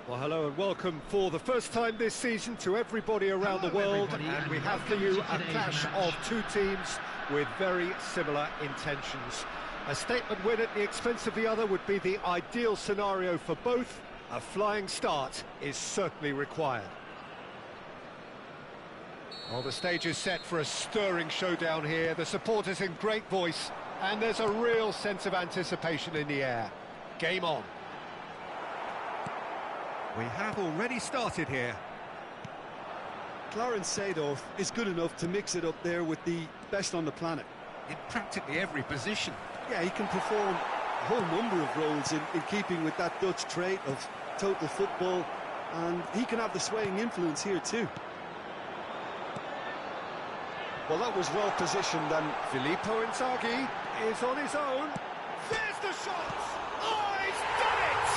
Well, hello and welcome for the first time this season to everybody around the world, and we have for you a clash of two teams with very similar intentions. A statement win at the expense of the other would be the ideal scenario for both. A flying start is certainly required. Well, the stage is set for a stirring showdown here. The supporters in great voice, and there's a real sense of anticipation in the air. Game on. We have already started here. Clarence Seedorf is good enough to mix it up there with the best on the planet. In practically every position. Yeah, he can perform a whole number of roles in keeping with that Dutch trait of total football, and he can have the swaying influence here too. Well, that was well positioned, and Filippo Inzaghi is on his own. There's the shot! Oh, he's done it!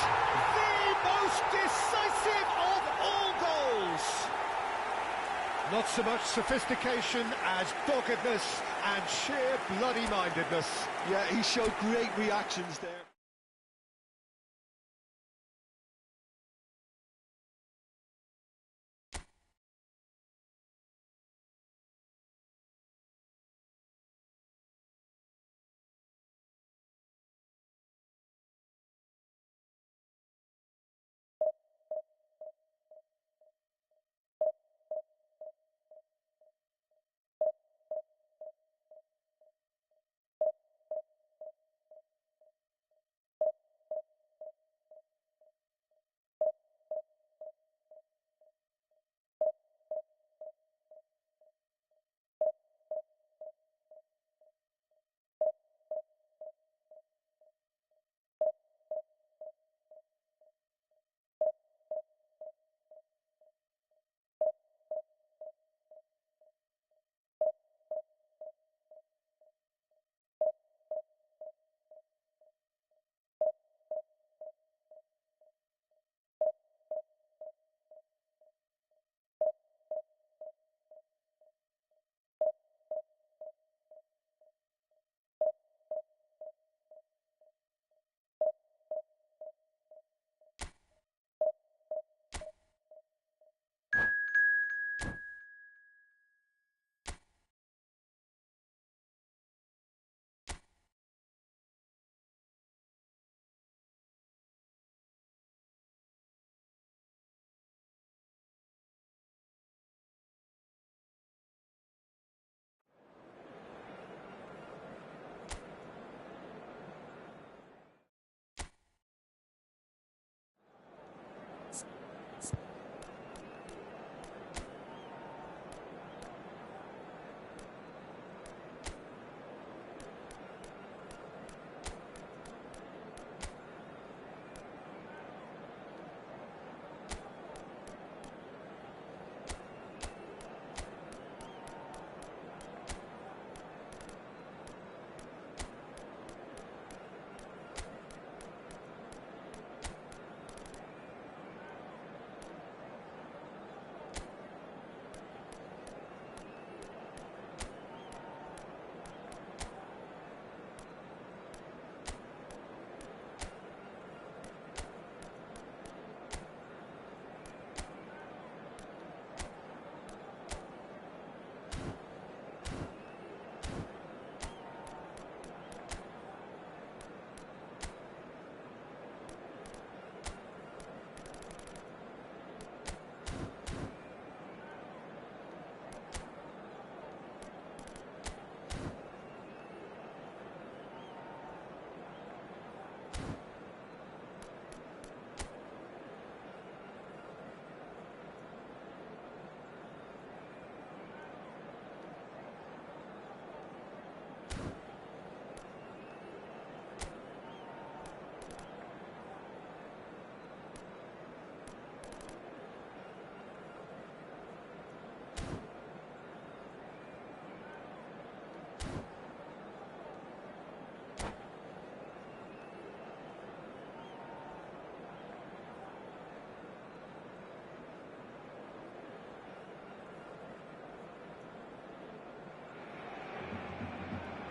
The most decisive of all goals! Not so much sophistication as doggedness and sheer bloody-mindedness. yeah, he showed great reactions there.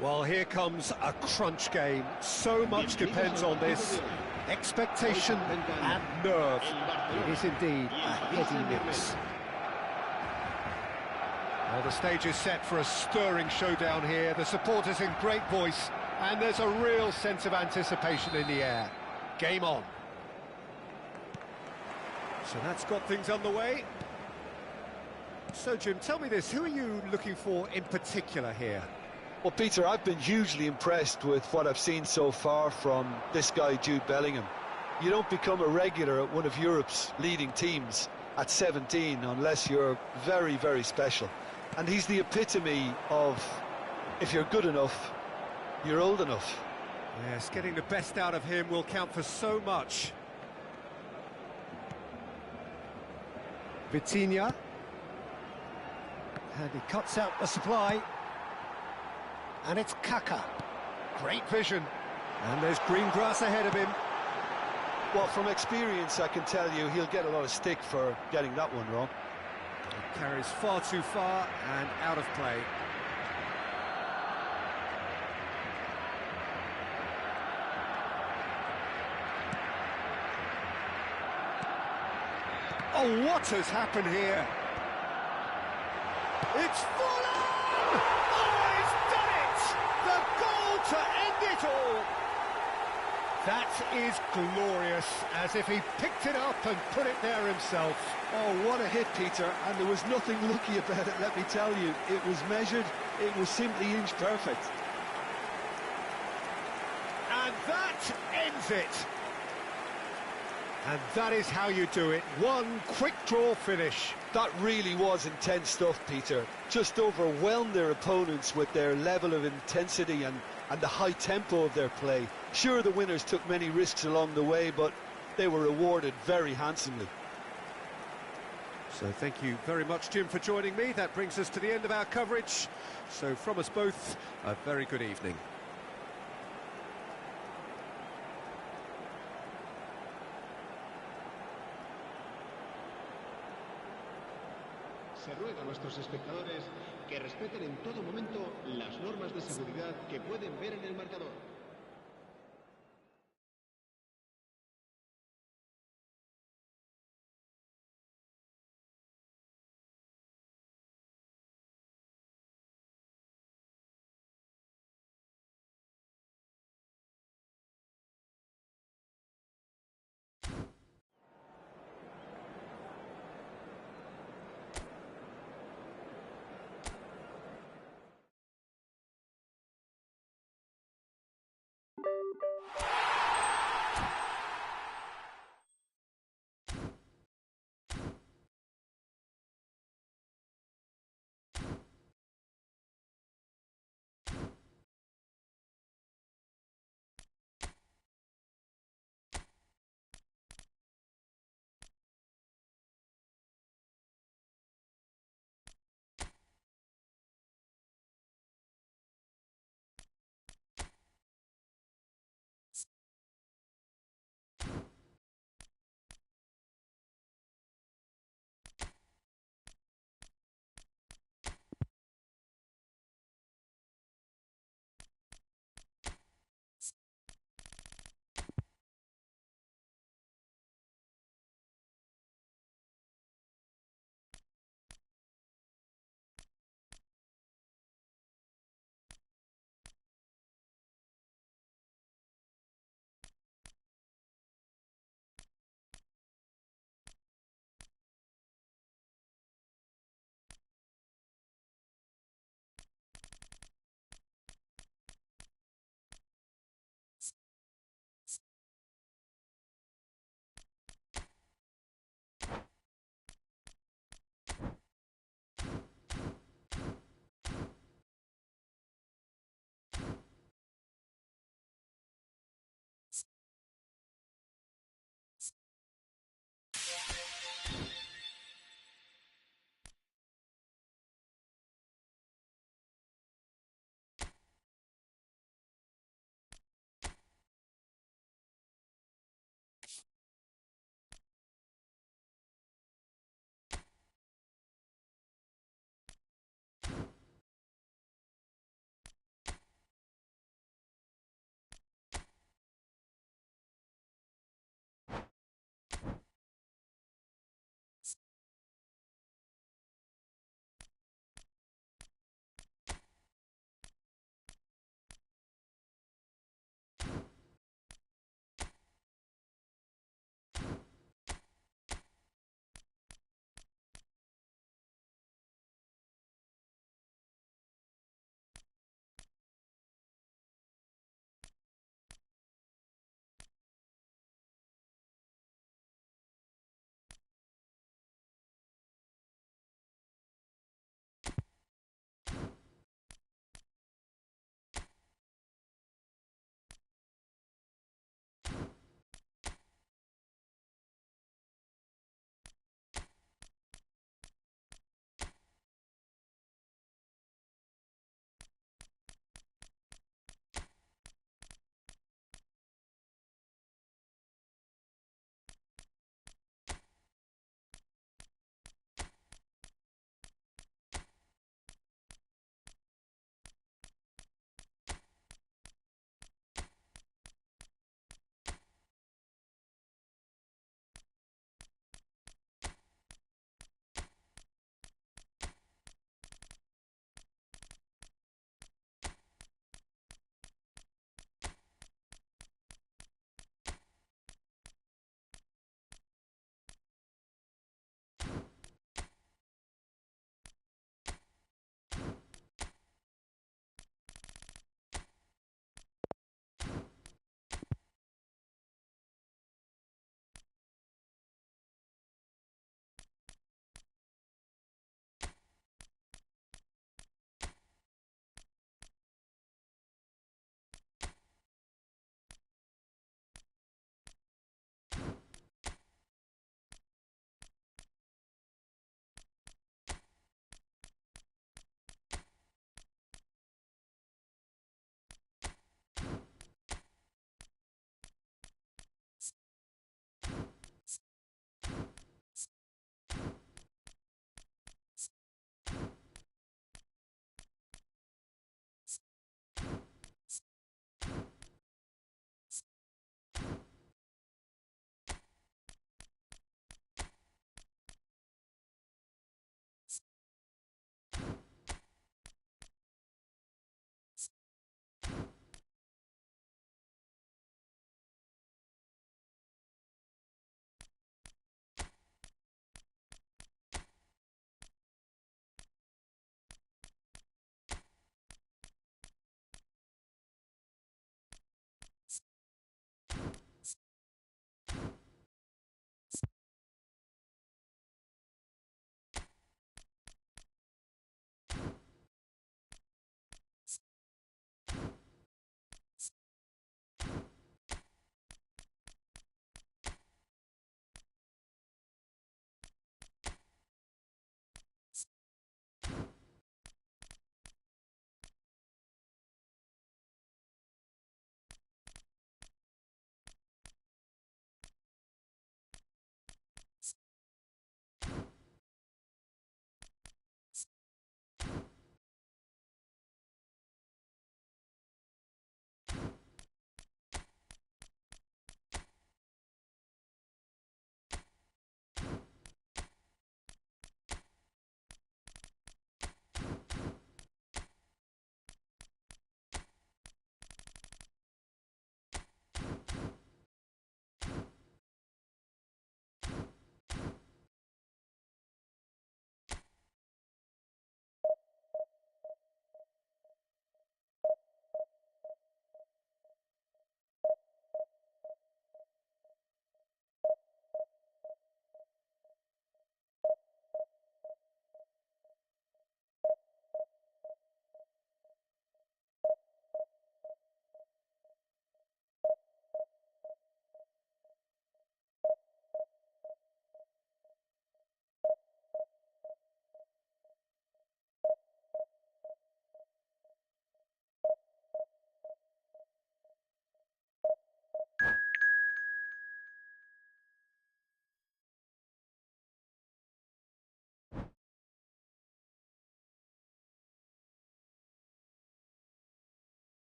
Well, here comes a crunch game. So much depends on this. Expectation and nerve. It is indeed a heady mix. Well, the stage is set for a stirring showdown here. The supporters in great voice, and there's a real sense of anticipation in the air. Game on. So that's got things underway. So, Jim, tell me this, who are you looking for in particular here? Well, Peter, I've been hugely impressed with what I've seen so far from this guy, Jude Bellingham. You don't become a regular at one of Europe's leading teams at 17 unless you're very, very special. And he's the epitome of, if you're good enough, you're old enough. Yes, getting the best out of him will count for so much. Vitinha. And he cuts out the supply. And it's Kaka. Great vision. And there's green grass ahead of him. Well, from experience, I can tell you he'll get a lot of stick for getting that one wrong. It carries far too far and out of play. Oh, what has happened here? It's Fulham! Oh, he's done it! The goal to end it all! That is glorious, as if he picked it up and put it there himself. Oh, what a hit, Peter, and there was nothing lucky about it, let me tell you. It was measured, it was simply inch perfect. And that ends it! And that is how you do it. One quick draw finish. That really was intense stuff, Peter. Just overwhelmed their opponents with their level of intensity and the high tempo of their play. Sure, the winners took many risks along the way, but they were rewarded very handsomely. So thank you very much, Jim, for joining me. That brings us to the end of our coverage. So from us both, a very good evening. Se ruega a nuestros espectadores que respeten en todo momento las normas de seguridad que pueden ver en el marcador.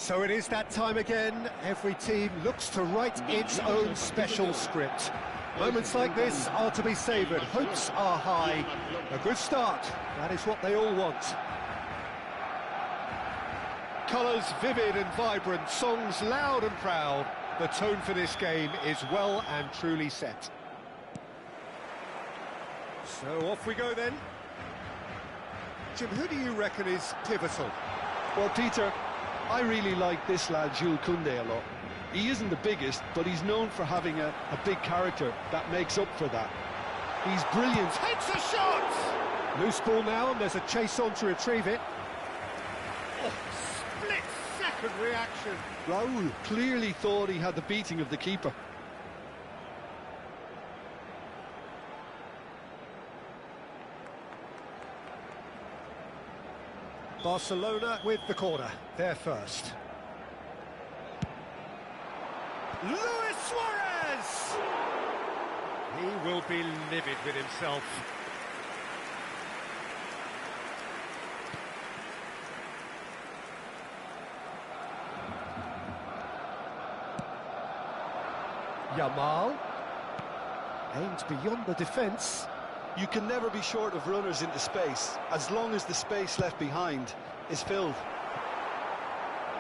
So it is that time again. Every team looks to write its own special script. Moments like this are to be savoured. Hopes are high. A good start. That is what they all want. Colours vivid and vibrant, songs loud and proud. The tone for this game is well and truly set. So off we go then. Jim, who do you reckon is pivotal? Well, Peter, I really like this lad, Jules Koundé, a lot. He isn't the biggest, but he's known for having a big character that makes up for that. He's brilliant. Takes a shot! Loose ball now, and there's a chase on to retrieve it. Oh, split-second reaction. Raúl clearly thought he had the beating of the keeper. Barcelona with the corner. They're first. Luis Suarez! He will be livid with himself. Yamal aims beyond the defence. You can never be short of runners into space, as long as the space left behind is filled.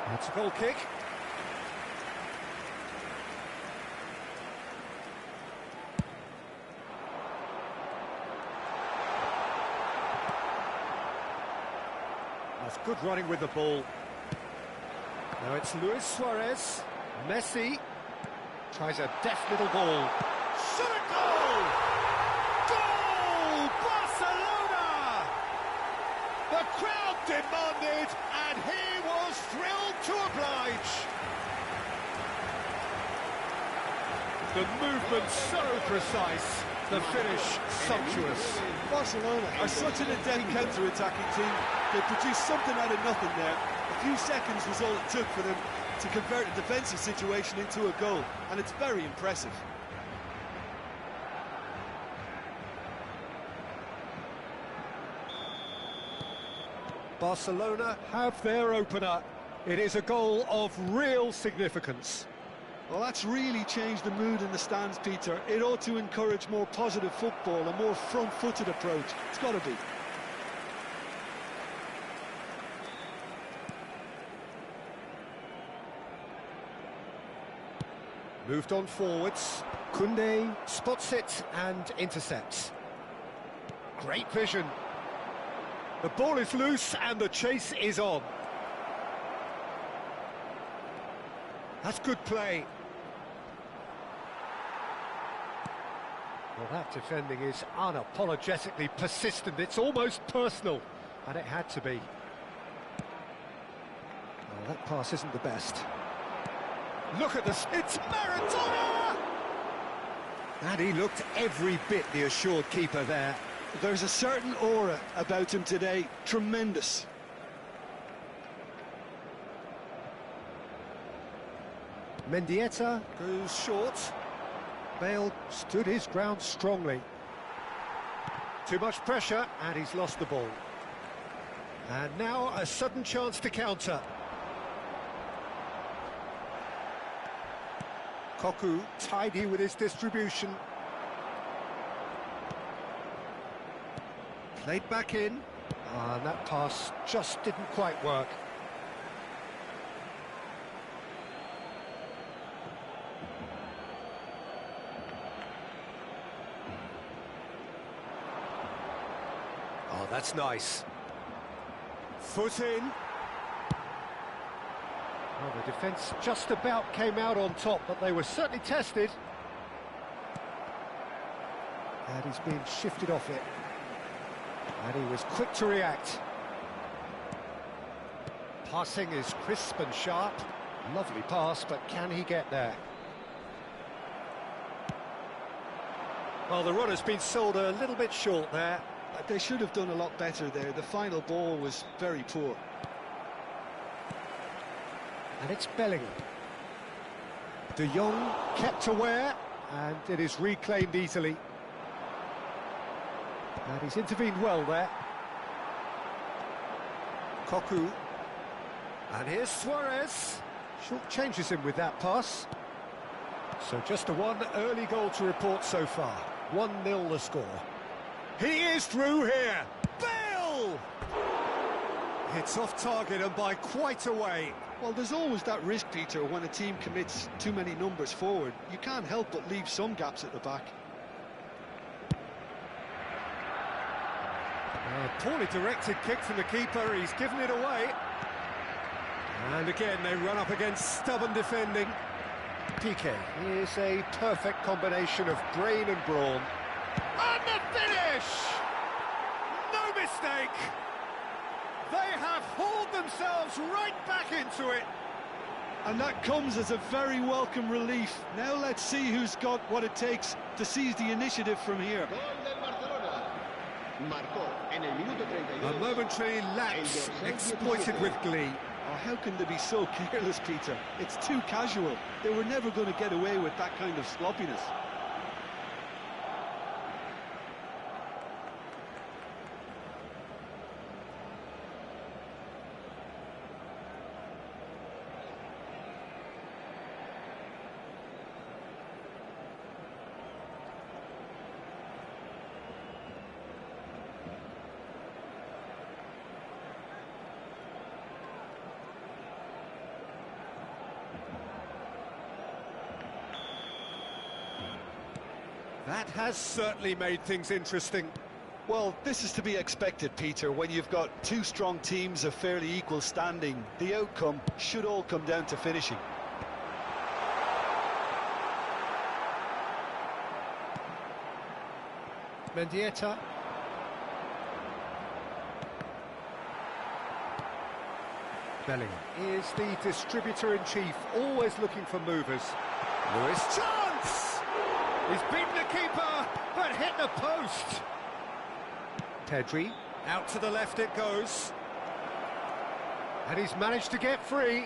That's a goal kick. That's good running with the ball. Now it's Luis Suarez. Messi tries a deft little ball. Shot a goal! Goal! Barcelona! The crowd demanded, and he was thrilled to oblige. The movement so precise, the finish sumptuous. Barcelona are such an adept counter-attacking team. They produced something out of nothing there. A few seconds was all it took for them to convert a defensive situation into a goal, and it's very impressive. Barcelona have their opener. It is a goal of real significance. Well, that's really changed the mood in the stands, Peter. It ought to encourage more positive football, a more front-footed approach. It's got to be. Moved on forwards. Koundé spots it and intercepts. Great vision. The ball is loose and the chase is on. That's good play. Well, that defending is unapologetically persistent. It's almost personal, and it had to be. Well, that pass isn't the best. Look at this. It's Maradona! And he looked every bit the assured keeper there. There's a certain aura about him today. Tremendous. Mendieta goes short. Bale stood his ground strongly. Too much pressure, and he's lost the ball. And now a sudden chance to counter. Koku tidy with his distribution. Played back in. And that pass just didn't quite work. Oh, that's nice. Foot in. Well, the defence just about came out on top, but they were certainly tested. And he's being shifted off it. And he was quick to react. Passing is crisp and sharp. Lovely pass, but can he get there? Well, the runner's been sold a little bit short there. They should have done a lot better there. The final ball was very poor. And it's Bellingham. De Jong kept aware, and it is reclaimed easily. And he's intervened well there. Koku And here's Suarez. Short changes him with that pass. So just the one early goal to report so far. 1-0 the score. He is through here. Bale! It's off target and by quite a way. Well, there's always that risk, Peter, when a team commits too many numbers forward. You can't help but leave some gaps at the back. A poorly directed kick from the keeper. He's given it away. And again, they run up against stubborn defending. Piqué is a perfect combination of brain and brawn. And the finish! No mistake! They have hauled themselves right back into it. And that comes as a very welcome relief. Now let's see who's got what it takes to seize the initiative from here. A momentary lapse exploited with glee. Oh, how can they be so careless, Peter? It's too casual. They were never going to get away with that kind of sloppiness. That has certainly made things interesting. Well, this is to be expected, Peter. When you've got two strong teams of fairly equal standing, the outcome should all come down to finishing. Mendieta. Bellingham is the distributor-in-chief, always looking for movers. Lewis, chance! He's beaten the keeper, but hit the post. Pedri, out to the left it goes. And he's managed to get free.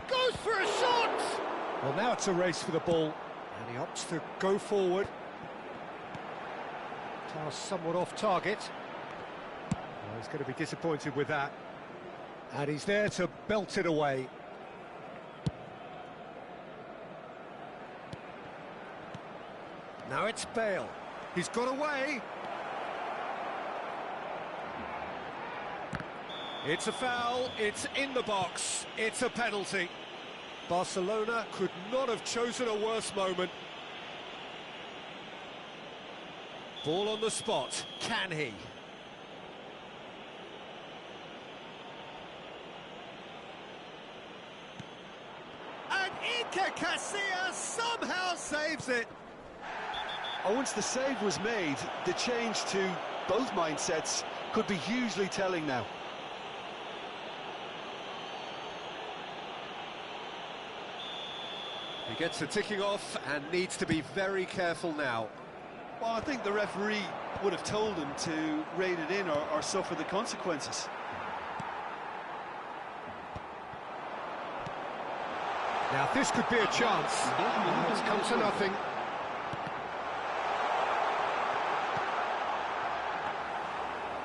Goes for a shot! Well, now it's a race for the ball, and he opts to go forward. Pass somewhat off target. Well, he's going to be disappointed with that. And he's there to belt it away. Now it's Bale. He's got away. It's a foul. It's in the box. It's a penalty. Barcelona could not have chosen a worse moment. Ball on the spot. Can he? And Iker Casillas somehow saves it. Oh, once the save was made, the change to both mindsets could be hugely telling now. He gets the ticking off and needs to be very careful now. Well, I think the referee would have told him to rein it in or suffer the consequences. Now this could be a chance. It's come to nothing.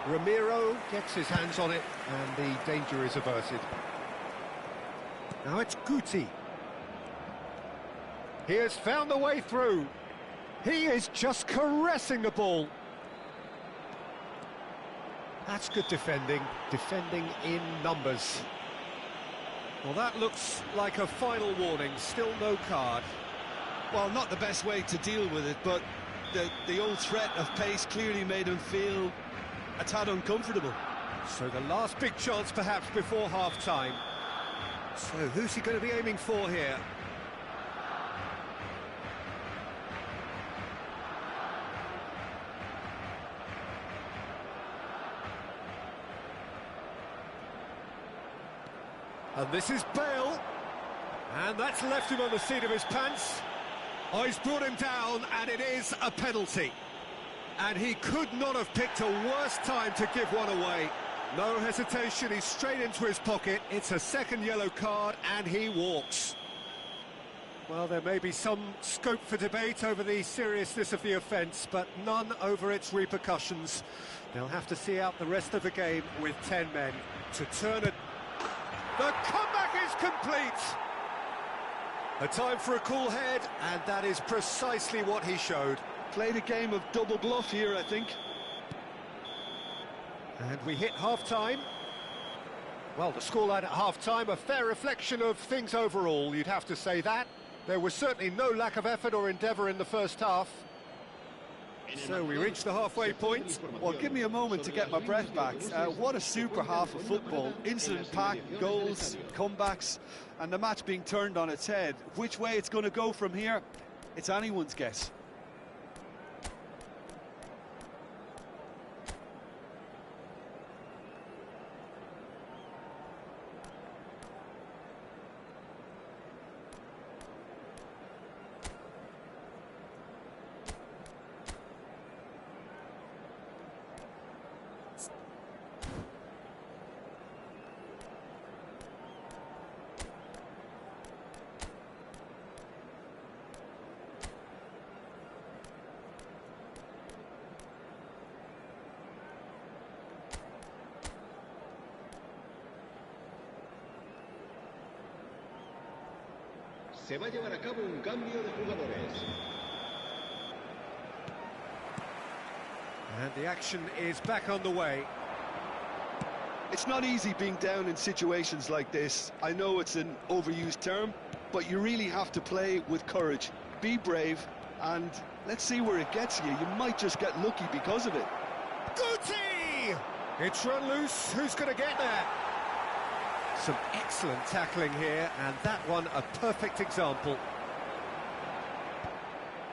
Ramiro gets his hands on it and the danger is averted. Now it's Guti. He has found the way through. He is just caressing the ball. That's good defending in numbers. Well, that looks like a final warning, still no card. Well, not the best way to deal with it, but the old threat of pace clearly made him feel a tad uncomfortable. So the last big chance perhaps before half-time. So who's he going to be aiming for here? And this is Bale. And that's left him on the seat of his pants. Oh, he's brought him down, and it is a penalty. And he could not have picked a worse time to give one away. No hesitation, he's straight into his pocket. It's a second yellow card, and he walks. Well, there may be some scope for debate over the seriousness of the offence, but none over its repercussions. They'll have to see out the rest of the game with 10 men to turn it. The comeback is complete! A time for a cool head, and that is precisely what he showed. Played a game of double bluff here, I think. And we hit half-time. Well, the scoreline at half-time, a fair reflection of things overall, you'd have to say that. There was certainly no lack of effort or endeavour in the first half. So we reached the halfway point. Well, give me a moment to get my breath back. What a super half of football. Incident-packed, goals, comebacks, and the match being turned on its head. Which way it's going to go from here, it's anyone's guess. Se va a llevar a cabo un cambio de jugadores. And the action is back on the way. It's not easy being down in situations like this. I know it's an overused term, but you really have to play with courage. Be brave, and let's see where it gets you. You might just get lucky because of it. Guti! It's run loose. Who's going to get there? Some excellent tackling here, and that one a perfect example.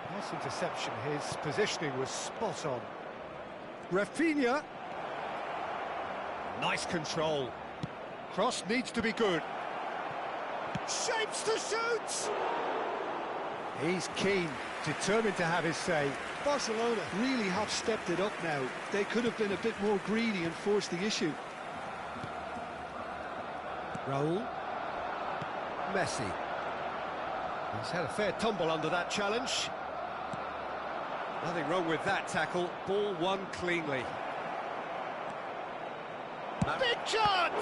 Pass interception, his positioning was spot on. Rafinha. Nice control. Cross needs to be good. Shapes to shoot! He's keen, determined to have his say. Barcelona really have stepped it up now. They could have been a bit more greedy and forced the issue. Raul. Messi. He's had a fair tumble under that challenge. Nothing wrong with that tackle. Ball won cleanly. Big chance!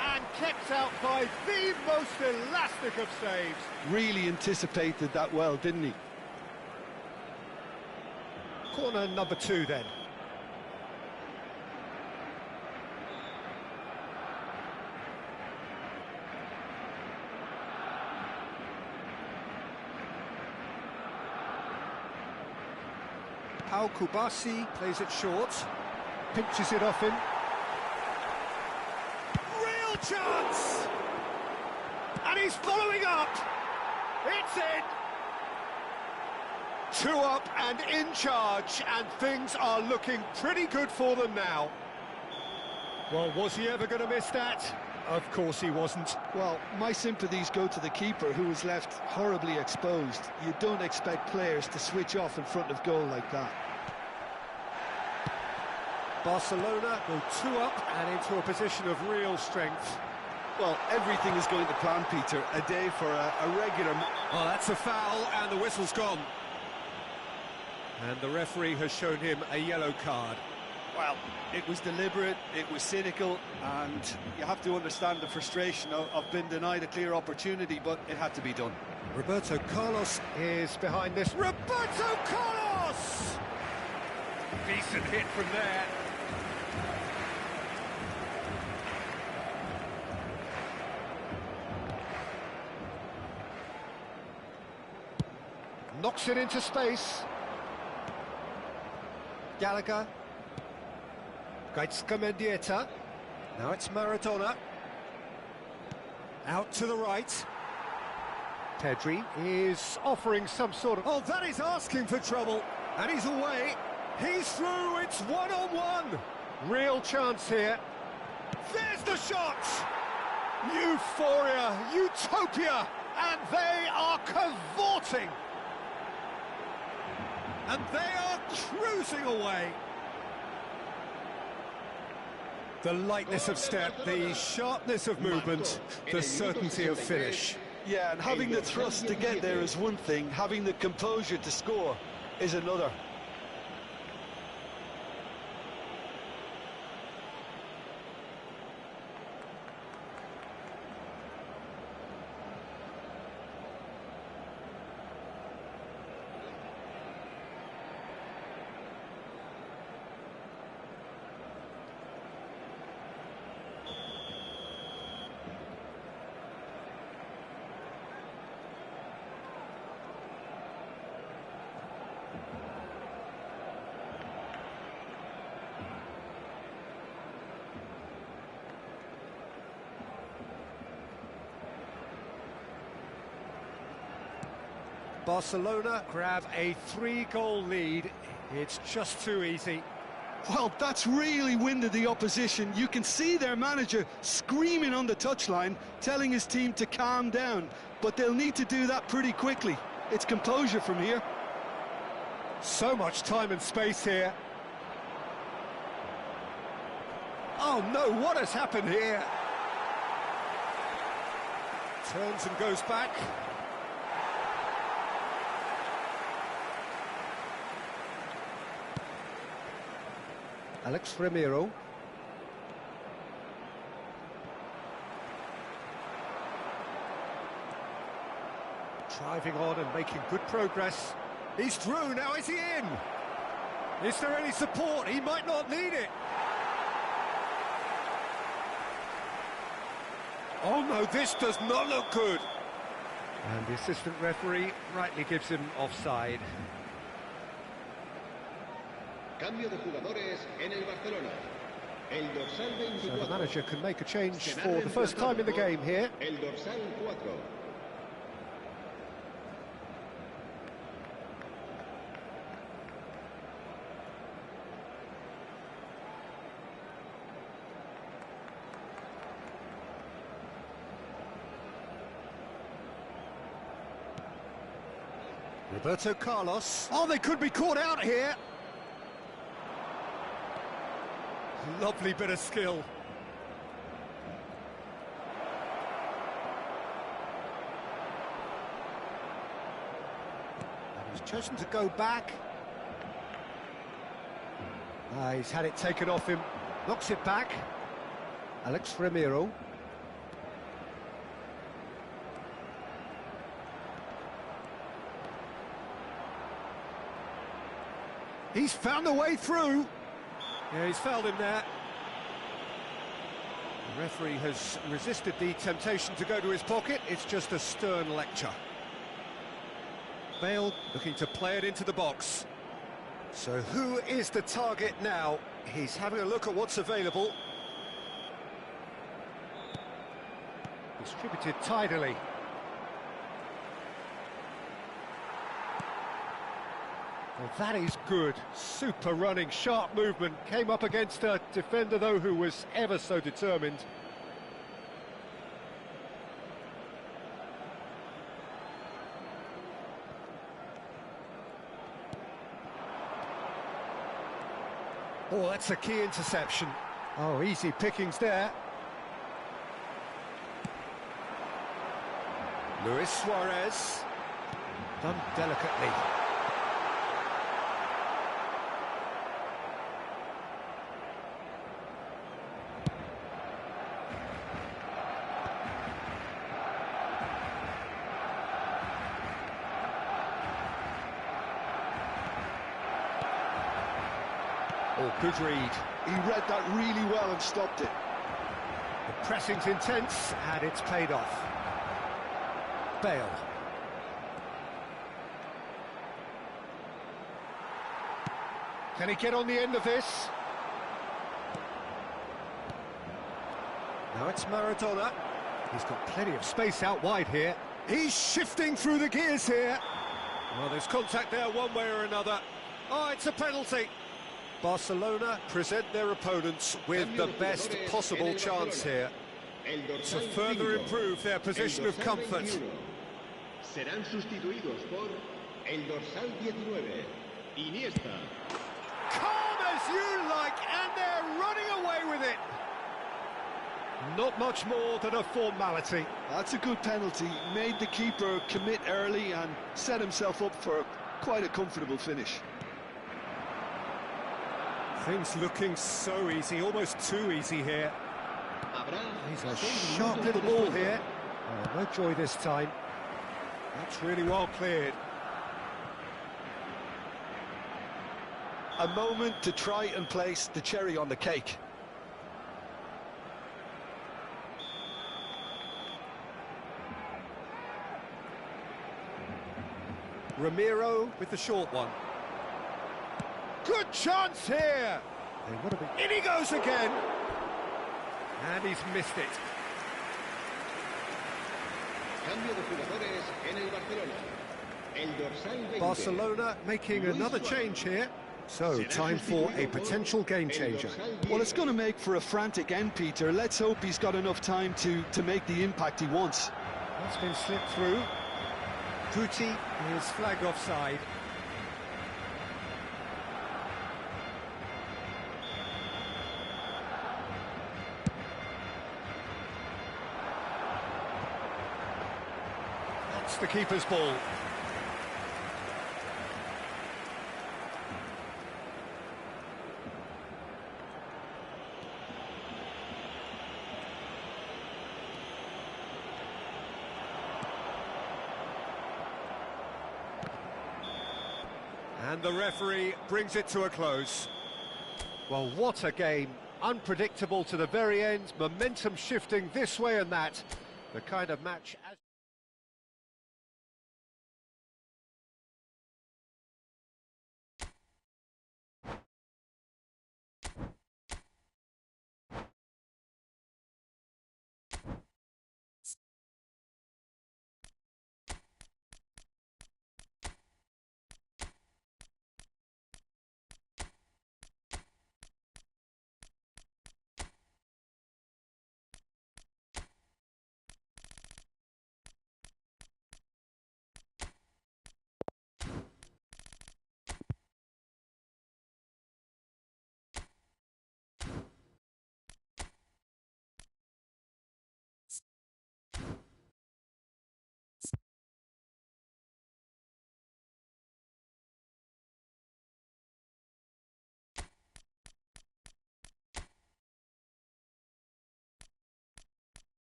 And kept out by the most elastic of saves. Really anticipated that well, didn't he? Corner number 2 then. Pau Kubasi plays it short, pinches it off him. Real chance! And he's following up! It's in! 2 up and in charge, and things are looking pretty good for them now. Well, was he ever going to miss that? Of course he wasn't. Well, my sympathies go to the keeper, who was left horribly exposed. You don't expect players to switch off in front of goal like that. Barcelona go 2 up and into a position of real strength. Well, everything is going to plan, Peter. A day for a regular... Oh, that's a foul, and the whistle's gone. And the referee has shown him a yellow card. Well, it was deliberate, it was cynical, and you have to understand the frustration of being denied a clear opportunity, but it had to be done. Roberto Carlos is behind this. Roberto Carlos! Decent hit from there. Knocks it into space. Gallagher. Gaizka Mendieta. Now it's Maradona. Out to the right. Pedri is offering some sort of... Oh, that is asking for trouble. And he's away. He's through. It's one-on-one. Real chance here. There's the shot. Euphoria, utopia. And they are cavorting. And they are cruising away. The lightness of step, the sharpness of movement, the certainty of finish. Yeah, and having the thrust to get there is one thing, having the composure to score is another. Barcelona grab a 3-goal lead. It's just too easy. Well, that's really winded the opposition. You can see their manager screaming on the touchline, telling his team to calm down. But they'll need to do that pretty quickly. It's composure from here. So much time and space here. Oh no, what has happened here? Turns and goes back. Alex Ramiro. Driving on and making good progress. He's through, now is he in? Is there any support? He might not need it. Oh no, this does not look good. And the assistant referee rightly gives him offside. Cambio de jugadores en el Barcelona. El dorsal 24. So the manager can make a change for the first time in the game here. El dorsal 4. Roberto Carlos. Oh, they could be caught out here. Lovely bit of skill. And he's chosen to go back. He's had it taken off him. Knocks it back. Alex Ramiro. He's found a way through. Yeah, he's fouled him there. The referee has resisted the temptation to go to his pocket. It's just a stern lecture. Bale looking to play it into the box. So who is the target now? He's having a look at what's available. Distributed tidily. Well, that is good. Super running, sharp movement. Came up against a defender, though, who was ever so determined. Oh, that's a key interception. Oh, easy pickings there. Luis Suarez. Done delicately. Oh, good read. He read that really well and stopped it. The pressing's intense, and it's paid off. Bale. Can he get on the end of this? Now it's Maradona. He's got plenty of space out wide here. He's shifting through the gears here. Well, there's contact there one way or another. Oh, it's a penalty. Barcelona present their opponents with the best possible chance here to further improve their position of comfort. Serán sustituidos por el dorsal 19, Iniesta. Calm as you like, and they're running away with it. Not much more than a formality. That's a good penalty. Made the keeper commit early and set himself up for quite a comfortable finish. Things looking so easy, almost too easy here. He's a sharp little ball here. Oh, no joy this time. That's really well cleared. A moment to try and place the cherry on the cake. Ramiro with the short one. Good chance here! They would have been... In he goes again! And he's missed it. Cambio de jugadores en el Barcelona. El dorsal 20. Barcelona making another change here. So, time for a potential game changer. Well, it's going to make for a frantic end, Peter. Let's hope he's got enough time to make the impact he wants. That's been slipped through. Guti is flagged offside. That's the keeper's ball. And the referee brings it to a close. Well, what a game. Unpredictable to the very end, momentum shifting this way and that. The kind of match...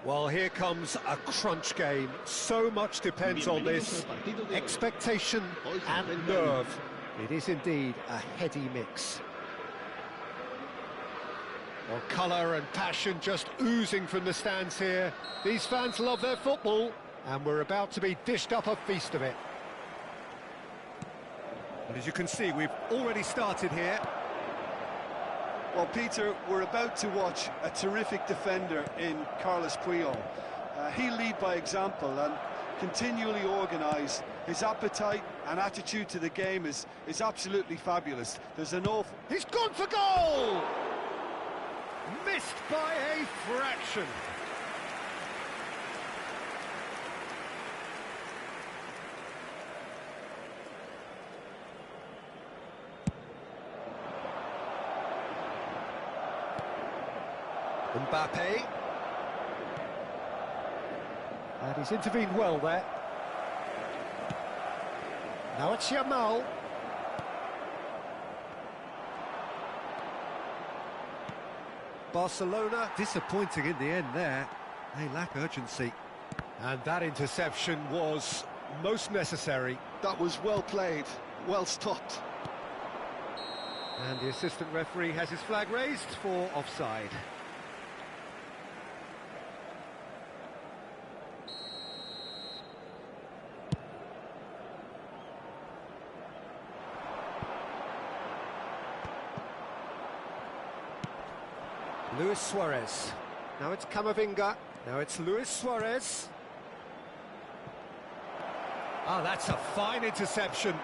Well, here comes a crunch game. So much depends on this. Expectation and nerve. It is indeed a heady mix. Well, colour and passion just oozing from the stands here. These fans love their football, and we're about to be dished up a feast of it. And as you can see, we've already started here. Well, Peter, we're about to watch a terrific defender in Carlos Puyol. He'll lead by example and continually organise. His appetite and attitude to the game is absolutely fabulous. There's an awful... He's gone for goal! Missed by a fraction. Mbappe. And he's intervened well there. Now it's Yamal. Barcelona disappointing in the end there. They lack urgency. And that interception was most necessary. That was well played, well stopped. And the assistant referee has his flag raised for offside. Luis Suarez. Now it's Camavinga. Now it's Luis Suarez. Ah, that's a fine interception.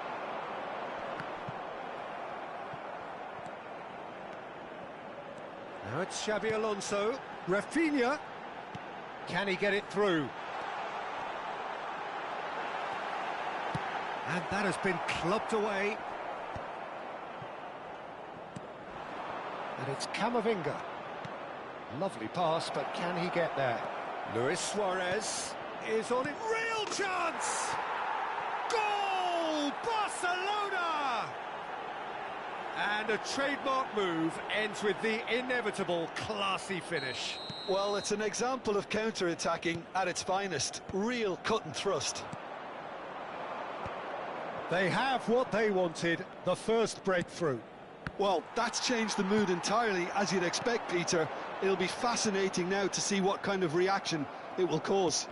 Now it's Xabi Alonso. Rafinha. Can he get it through? And that has been clubbed away. And it's Camavinga. Lovely pass, but can he get there? Luis Suarez is on it. Real chance! Goal! Barcelona! And a trademark move ends with the inevitable classy finish. Well, it's an example of counter-attacking at its finest. Real cut and thrust. They have what they wanted, the first breakthrough. Well, that's changed the mood entirely, as you'd expect, Peter. It'll be fascinating now to see what kind of reaction it will cause.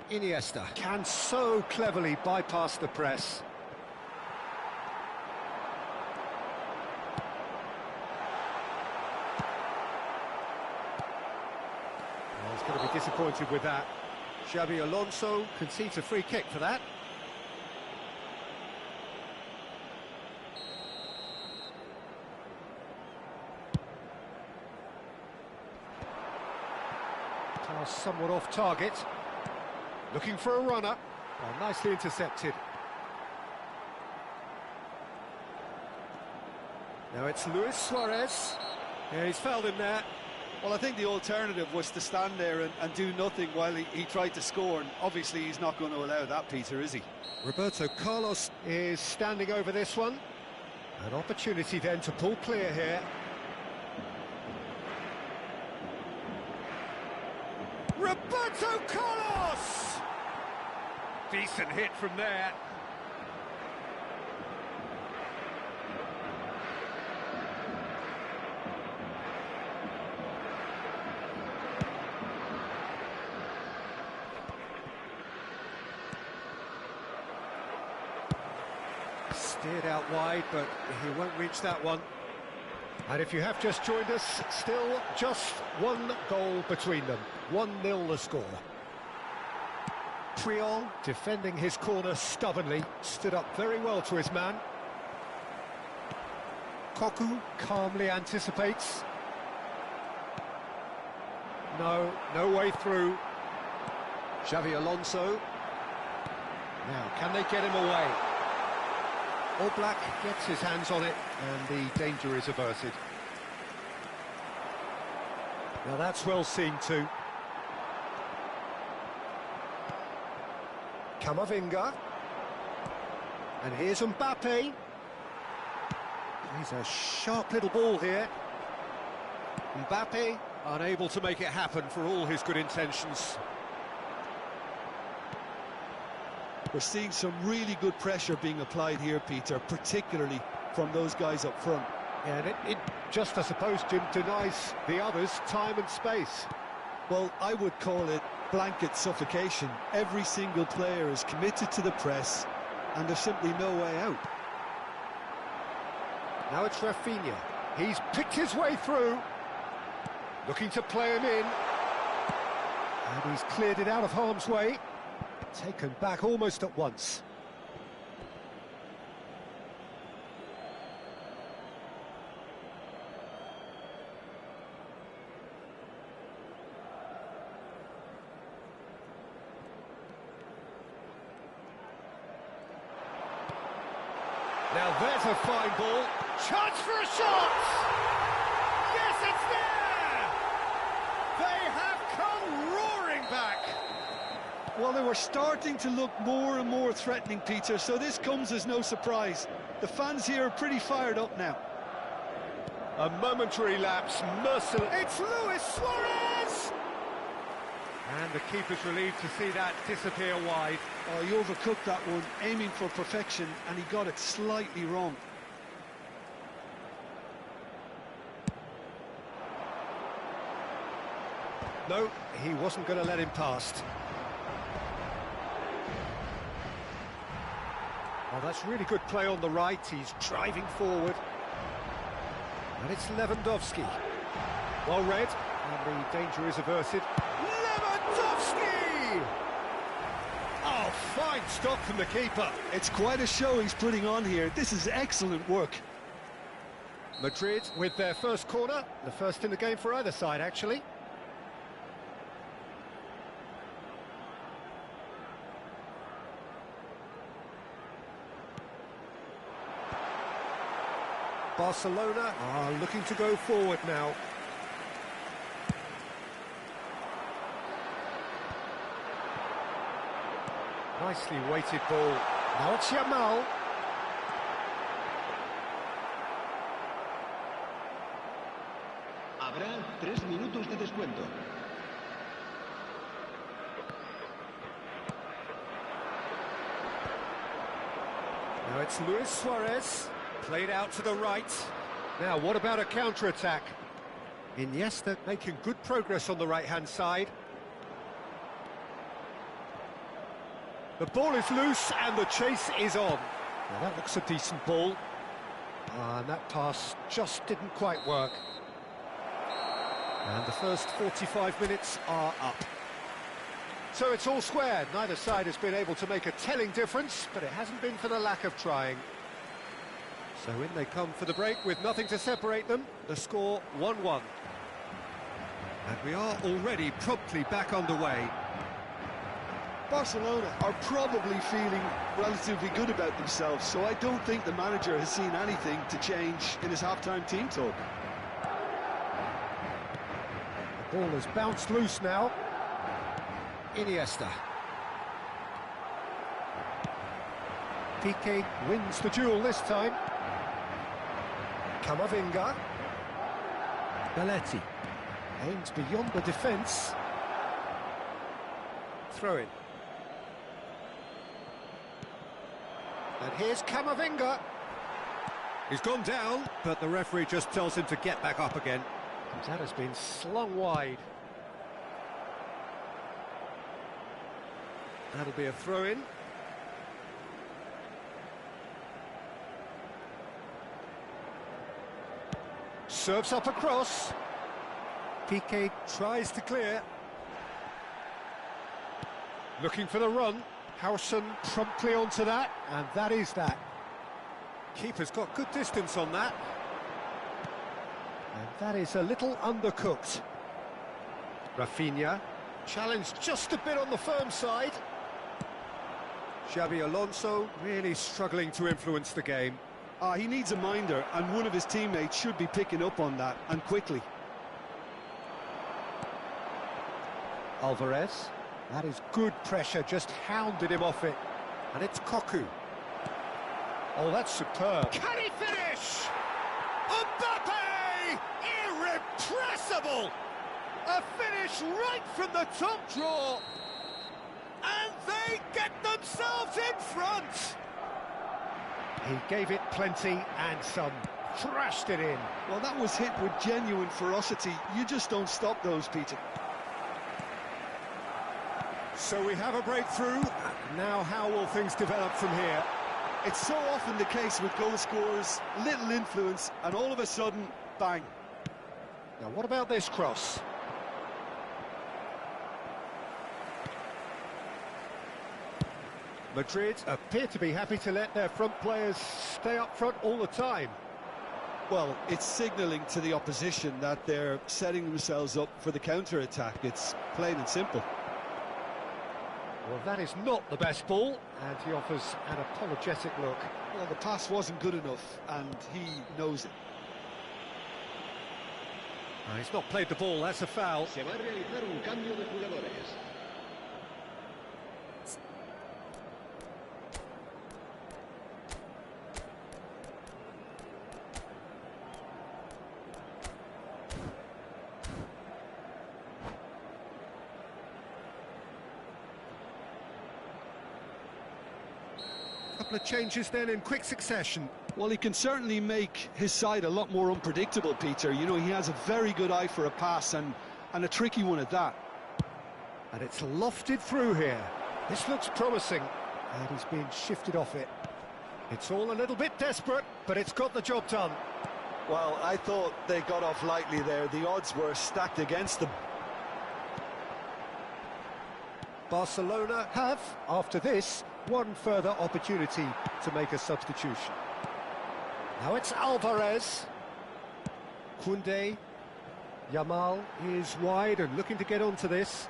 Iniesta can so cleverly bypass the press. Well, he's going to be disappointed with that. Xabi Alonso concedes a free kick for that. Pass somewhat off target. Looking for a runner. Well, nicely intercepted. Now it's Luis Suarez. Yeah, he's fouled him there. Well, I think the alternative was to stand there and do nothing while he tried to score, and obviously he's not going to allow that, Peter, is he? Roberto Carlos is standing over this one. An opportunity then to pull clear here. Roberto Carlos! Decent hit from there. Steered out wide, but he won't reach that one. And if you have just joined us, still just one goal between them. 1-0 the score. Puyol, defending his corner stubbornly, stood up very well to his man. Koku calmly anticipates. No way through. Xabi Alonso. Now, can they get him away? Oblak gets his hands on it, and the danger is averted. Now that's well seen too. Camavinga. And here's Mbappe. He's a sharp little ball here. Mbappe unable to make it happen for all his good intentions. We're seeing some really good pressure being applied here, Peter, particularly from those guys up front. Yeah, and it just, I suppose, Jim, denies the others time and space. Well, I would call it blanket suffocation. Every single player is committed to the press, and there's simply no way out. Now it's Rafinha. He's picked his way through. Looking to play him in. And he's cleared it out of harm's way. Taken back almost at once. Now there's a fine ball. Chance for a shot! Yes, it's there! They have come roaring back! Well, they were starting to look more and more threatening, Peter, so this comes as no surprise. The fans here are pretty fired up now. A momentary lapse, merciless. It's Luis Suarez! And the keeper's relieved to see that disappear wide. Oh, he overcooked that one, aiming for perfection, and he got it slightly wrong. No, he wasn't going to let him past. Oh, that's really good play on the right. He's driving forward. And it's Lewandowski. Well read, and the danger is averted. Lewandowski! Oh, fine stop from the keeper. It's quite a show he's putting on here. This is excellent work. Madrid with their first corner. The first in the game for either side, actually. Barcelona are looking to go forward now. Nicely weighted ball. Now it's Yamal. Habrá 3 minutos de descuento. Now it's Luis Suarez. Played out to the right. Now, what about a counter-attack? Iniesta making good progress on the right-hand side. The ball is loose and the chase is on. Now, that looks a decent ball. And that pass just didn't quite work. And the first 45 minutes are up. So it's all square. Neither side has been able to make a telling difference, but it hasn't been for the lack of trying. So in they come for the break with nothing to separate them. The score 1-1. And we are already promptly back underway. Barcelona are probably feeling relatively good about themselves, so I don't think the manager has seen anything to change in his half-time team talk. The ball has bounced loose now. Iniesta. Piqué wins the duel this time. Camavinga. Belletti aims beyond the defence. Throw in. And here's Camavinga. He's gone down, but the referee just tells him to get back up again. That has been slung wide. That'll be a throw-in. Serves up across. Piqué tries to clear. Looking for the run. Howson promptly onto that, and that is that. Keeper's got good distance on that. And that is a little undercooked. Rafinha, challenged just a bit on the firm side. Xabi Alonso really struggling to influence the game. He needs a minder, and one of his teammates should be picking up on that, and quickly. Alvarez, that is good pressure, just hounded him off it. And it's Cocu. Oh, that's superb. Can he finish? Mbappe! Irrepressible! A finish right from the top draw. And they get themselves in front. He gave it plenty and some. Thrashed it in. Well, that was hit with genuine ferocity. You just don't stop those, Peter. So we have a breakthrough. Now how will things develop from here? It's so often the case with goal scorers, little influence, and all of a sudden, bang. Now what about this cross? Madrid appear to be happy to let their front players stay up front all the time. Well, it's signalling to the opposition that they're setting themselves up for the counter-attack. It's plain and simple. Well, that is not the best ball, and he offers an apologetic look. Well, the pass wasn't good enough, and he knows it. He's not played the ball, that's a foul. Se va a realizar un cambio de jugadores. Couple of changes then in quick succession. Well, he can certainly make his side a lot more unpredictable, Peter. You know, he has a very good eye for a pass, and a tricky one at that. And it's lofted through here. This looks promising, and he's being shifted off it. It's all a little bit desperate, but it's got the job done. Well, I thought they got off lightly there. The odds were stacked against them. Barcelona have, after this, one further opportunity to make a substitution. Now it's Alvarez. Koundé. Yamal is wide and looking to get onto this.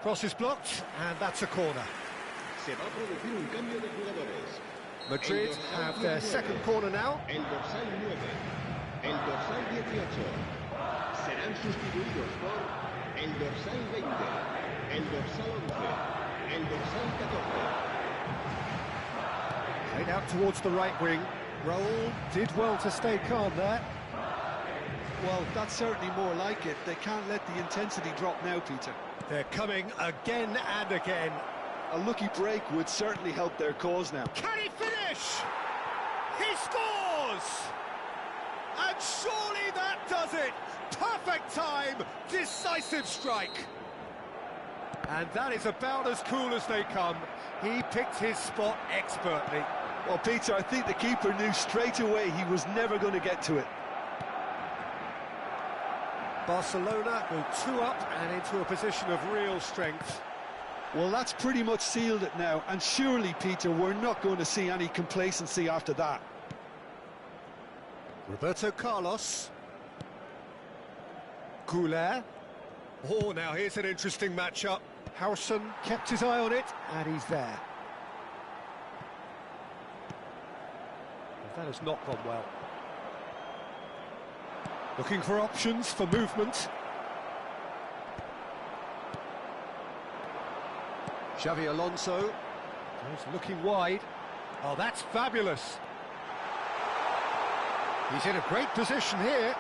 Cross is blocked, and that's a corner. Se va a producir un cambio de jugadores. Madrid have their second corner now. El dorsal 9, el dorsal 18 serán sustituidos por el dorsal 20, el dorsal 11, el dorsal 14. Played out towards the right wing. Raul did well to stay calm there. Well, that's certainly more like it. They can't let the intensity drop now, Peter. They're coming again and again. A lucky break would certainly help their cause now. Can he finish? He scores! And surely that does it! Perfect time, decisive strike. And that is about as cool as they come. He picked his spot expertly. Well, Peter, I think the keeper knew straight away he was never going to get to it. Barcelona go 2 up and into a position of real strength. Well, that's pretty much sealed it now, and surely, Peter, we're not going to see any complacency after that. Roberto Carlos. Goulet. Oh, now here's an interesting matchup. Howson kept his eye on it, and he's there. That has not gone well. Looking for options for movement. Xavi Alonso. He's looking wide. Oh, that's fabulous. He's in a great position here.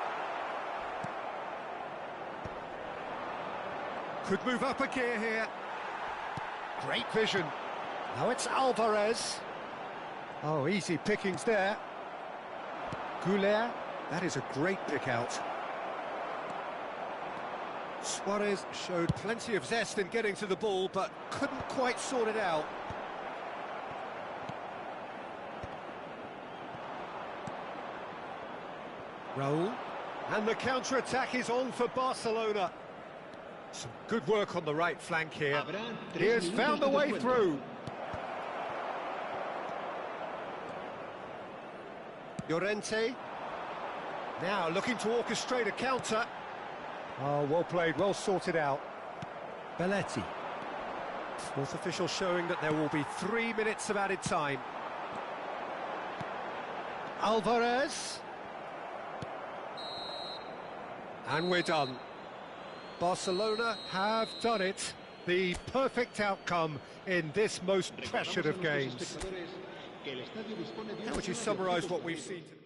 Could move up a gear here. Great vision. Now it's Alvarez. Oh, easy pickings there. Goulet. That is a great pick out. Suarez showed plenty of zest in getting to the ball, but couldn't quite sort it out. Raul. And the counter-attack is on for Barcelona. Some good work on the right flank here. He has found the way through. Llorente. Now looking to orchestrate a counter. Oh, well played, well sorted out. Belletti. Fourth official showing that there will be 3 minutes of added time. Alvarez. And we're done. Barcelona have done it. The perfect outcome in this most pressured of games. que el estadio dispone de How una would you sala de summarise juegos what we've móviles. seen today?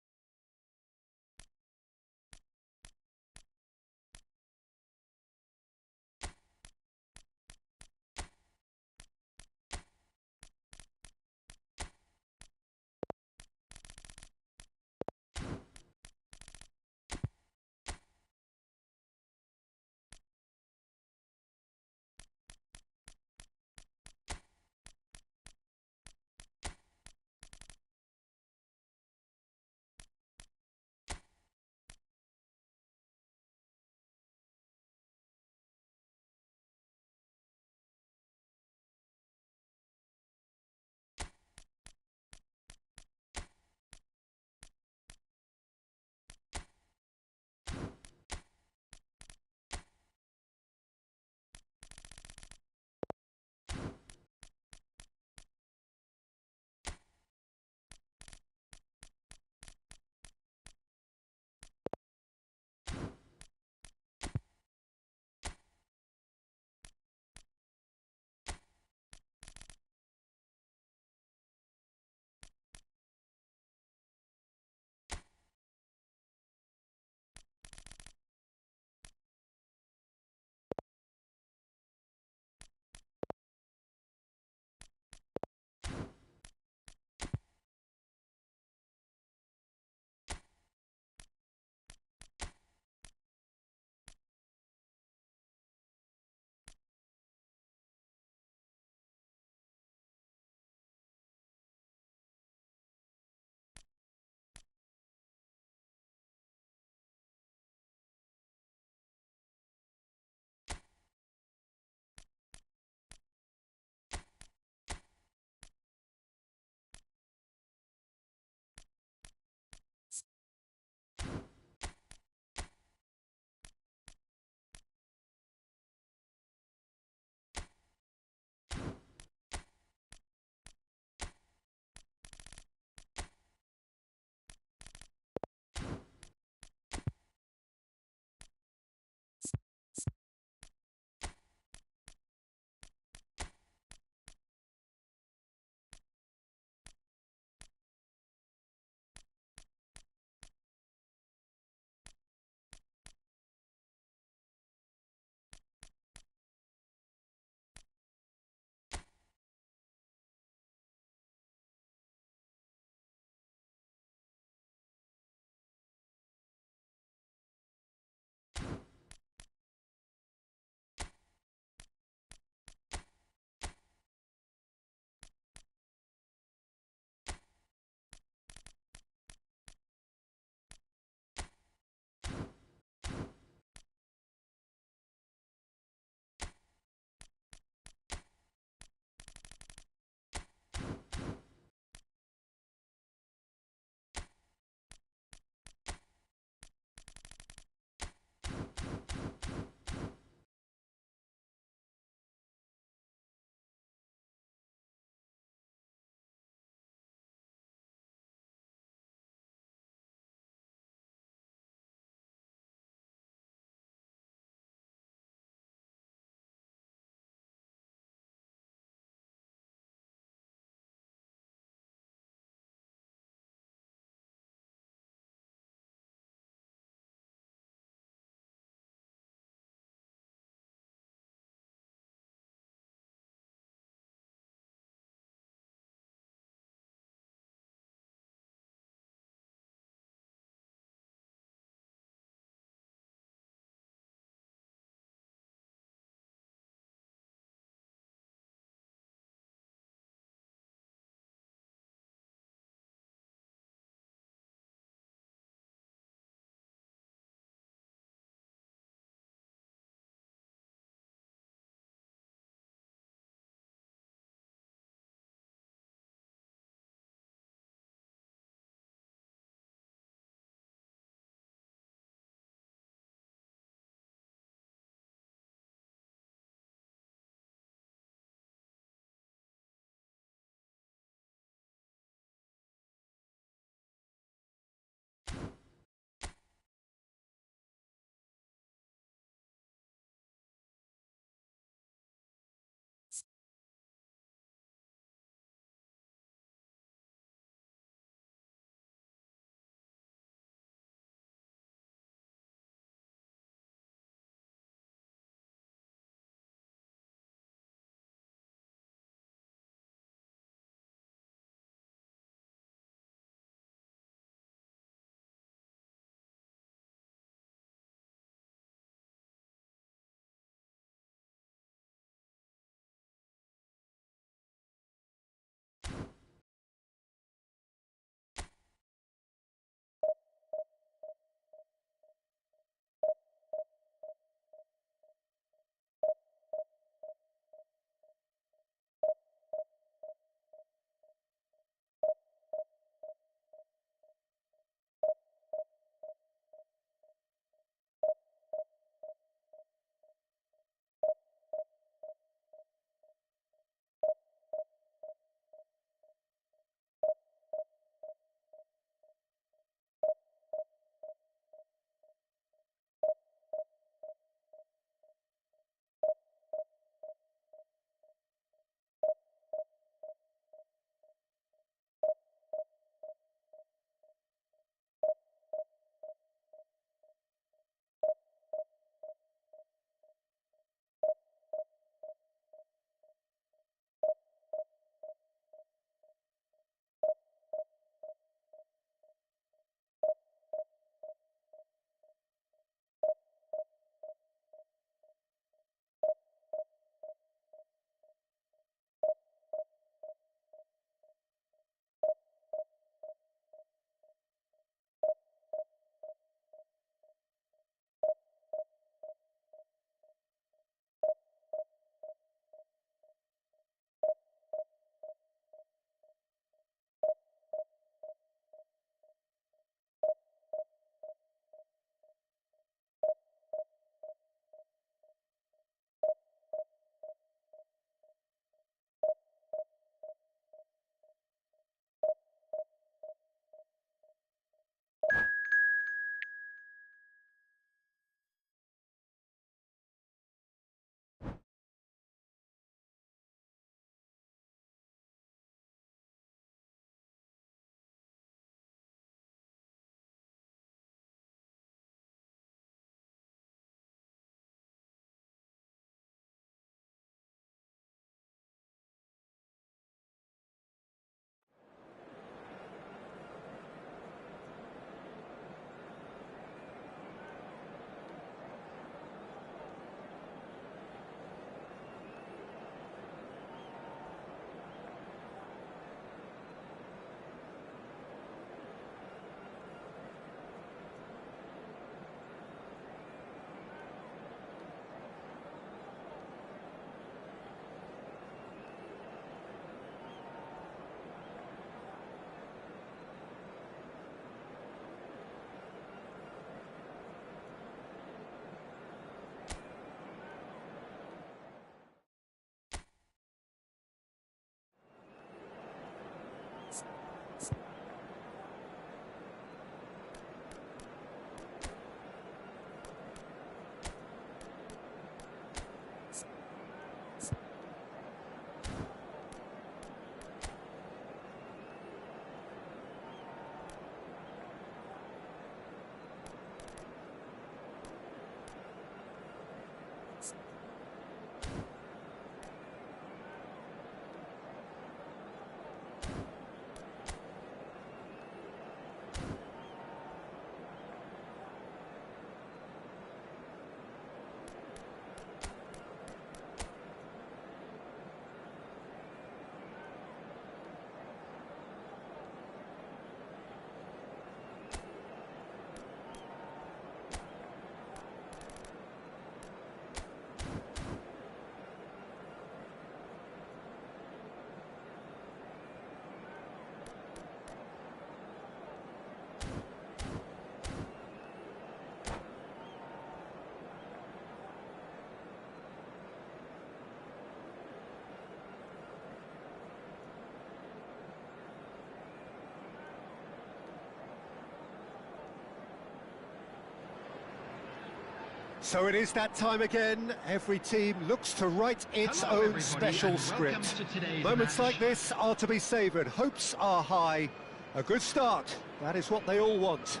So it is that time again. Every team looks to write its own special script. Moments like this are to be savoured. Hopes are high. A good start. That is what they all want.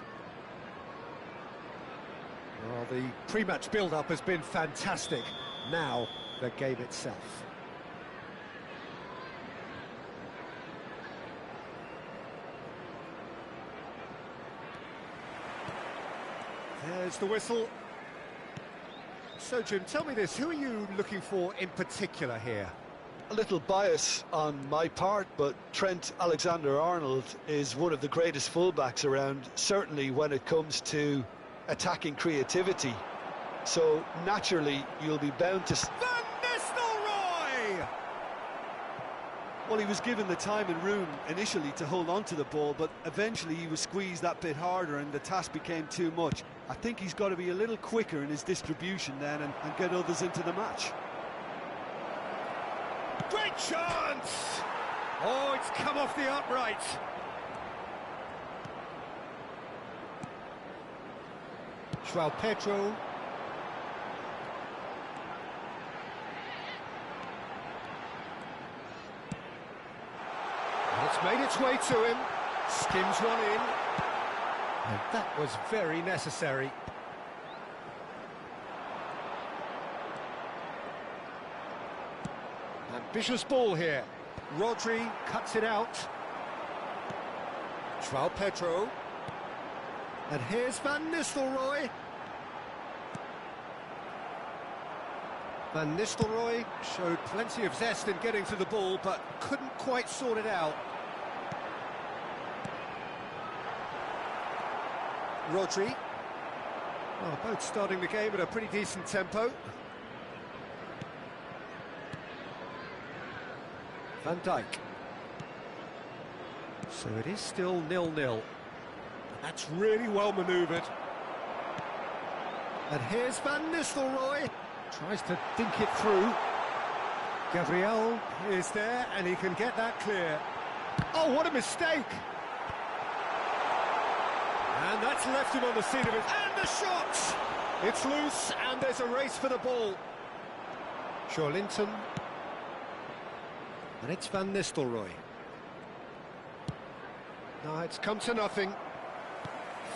Well, the pre-match build-up has been fantastic. Now, the game itself. There's the whistle. So, Jim, tell me this, who are you looking for in particular here? A little bias on my part, but Trent Alexander-Arnold is one of the greatest fullbacks around, certainly when it comes to attacking creativity. So, naturally, you'll be bound to... Van Nistelrooy! Well, he was given the time and room initially to hold on to the ball, but eventually he was squeezed that bit harder and the task became too much. I think he's got to be a little quicker in his distribution then and get others into the match. Great chance! Oh, it's come off the upright. João Pedro. And it's made its way to him. Skims one in. And that was very necessary. Ambitious ball here. Rodri cuts it out. João Pedro. And here's Van Nistelrooy. Van Nistelrooy showed plenty of zest in getting to the ball, but couldn't quite sort it out. Rodri. Well, both starting the game at a pretty decent tempo. Van Dijk. So it is still 0-0. That's really well manoeuvred. And here's Van Nistelrooy. Tries to dink it through. Gabriel is there, and he can get that clear. Oh, what a mistake! And that's left him on the seat of it. And the shot! It's loose, and there's a race for the ball. Joelinton. And it's Van Nistelrooy. Now it's come to nothing.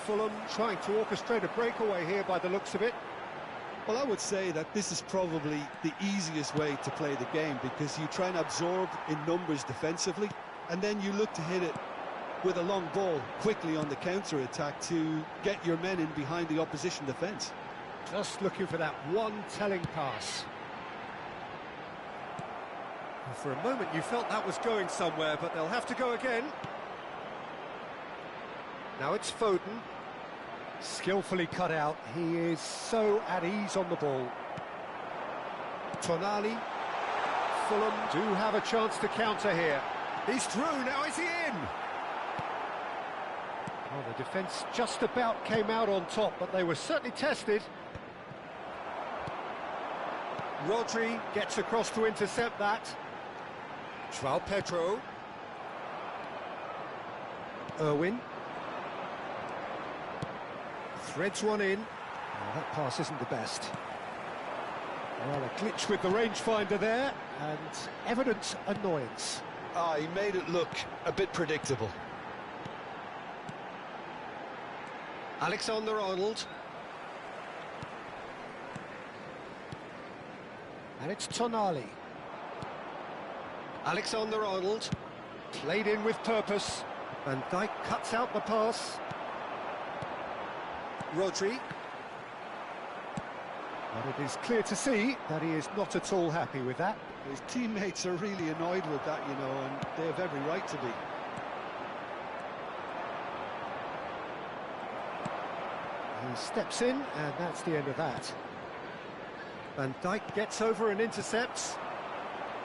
Fulham trying to orchestrate a breakaway here by the looks of it. Well, I would say that this is probably the easiest way to play the game because you try and absorb in numbers defensively and then you look to hit it with a long ball quickly on the counter-attack to get your men in behind the opposition defence. Just looking for that one telling pass. Well, for a moment you felt that was going somewhere, but they'll have to go again. Now it's Foden. Skillfully cut out. He is so at ease on the ball. Tonali. Fulham do have a chance to counter here. He's through, now is he in? Oh, the defence just about came out on top, but they were certainly tested. Rodri gets across to intercept that. João Pedro. Irwin. Threads one in. Oh, that pass isn't the best. Well, a glitch with the rangefinder there, and evident annoyance. He made it look a bit predictable. Alexander-Arnold. And it's Tonali. Alexander-Arnold. Played in with purpose. Van Dijk cuts out the pass. Rodri. And it is clear to see that he is not at all happy with that. His teammates are really annoyed with that, you know, and they have every right to be. He steps in, and that's the end of that. Van Dijk gets over and intercepts.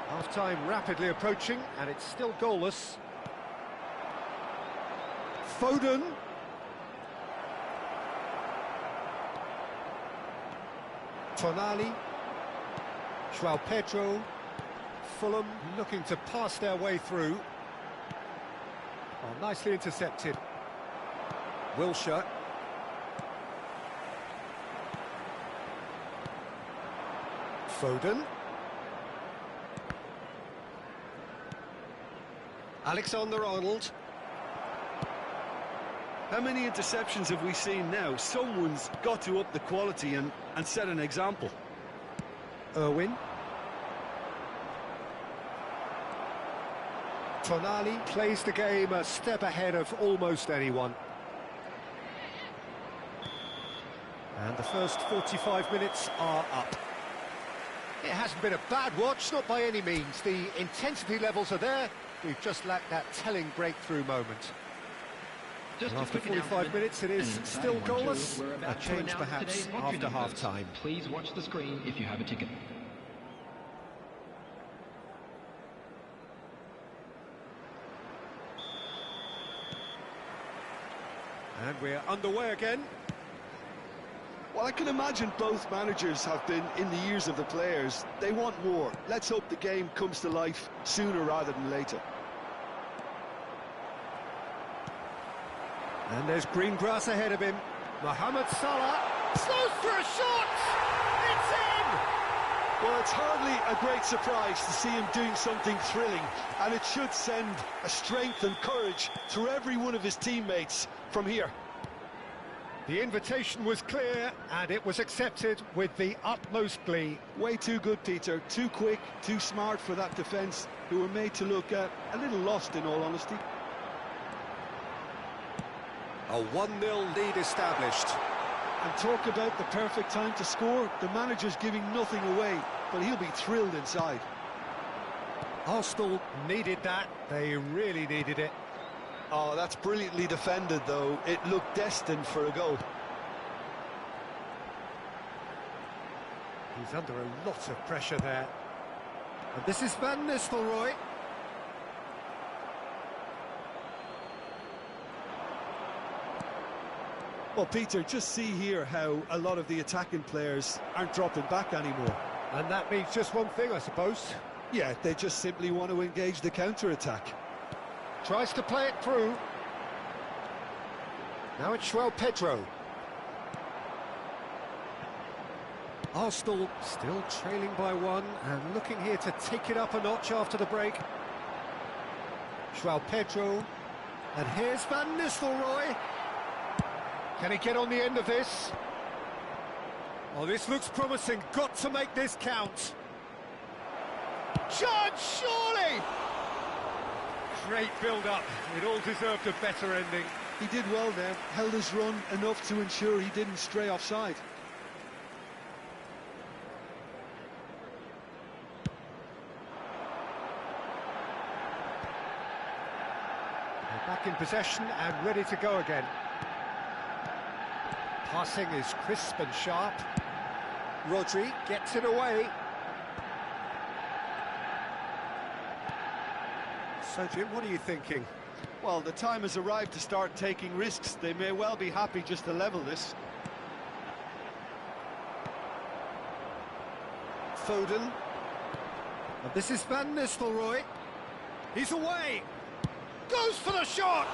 Half-time rapidly approaching, and it's still goalless. Foden. Tonali. João Pedro. Fulham looking to pass their way through. Oh, nicely intercepted. Wilshere. Foden. Alexander-Arnold. How many interceptions have we seen now? Someone's got to up the quality and set an example. Irwin. Tonali plays the game a step ahead of almost anyone. And the first 45 minutes are up. It hasn't been a bad watch, not by any means. The intensity levels are there. We've just lacked that telling breakthrough moment. And after 45 minutes, it is still goalless. A change perhaps after half-time. Please watch the screen if you have a ticket. And we're underway again. Well, I can imagine both managers have been in the ears of the players. They want more. Let's hope the game comes to life sooner rather than later. And there's green grass ahead of him. Mohamed Salah slows for a shot! It's in! Well, it's hardly a great surprise to see him doing something thrilling, and it should send a strength and courage through every one of his teammates from here. The invitation was clear, and it was accepted with the utmost glee. Way too good, Peter. Too quick, too smart for that defence, who were made to look a little lost, in all honesty. A 1-0 lead established. And talk about the perfect time to score. The manager's giving nothing away, but he'll be thrilled inside. Arsenal needed that. They really needed it. Oh, that's brilliantly defended, though. It looked destined for a goal. He's under a lot of pressure there. And this is Van Nistelrooy. Well, Peter, just see here how a lot of the attacking players aren't dropping back anymore. And that means just one thing, I suppose. Yeah, they just simply want to engage the counter-attack. Tries to play it through. Now it's Pedro. Arsenal still trailing by one and looking here to take it up a notch after the break. Pedro. And here's Van Nistelrooy. Can he get on the end of this? Oh, this looks promising. Got to make this count. Judge, surely! Great build-up. It all deserved a better ending. He did well there, held his run enough to ensure he didn't stray offside. They're back in possession and ready to go again. Passing is crisp and sharp. Rodri gets it away. So, Jim, what are you thinking? Well, the time has arrived to start taking risks. They may well be happy just to level this. Foden. And this is Van Nistelrooy. He's away. Goes for the shot.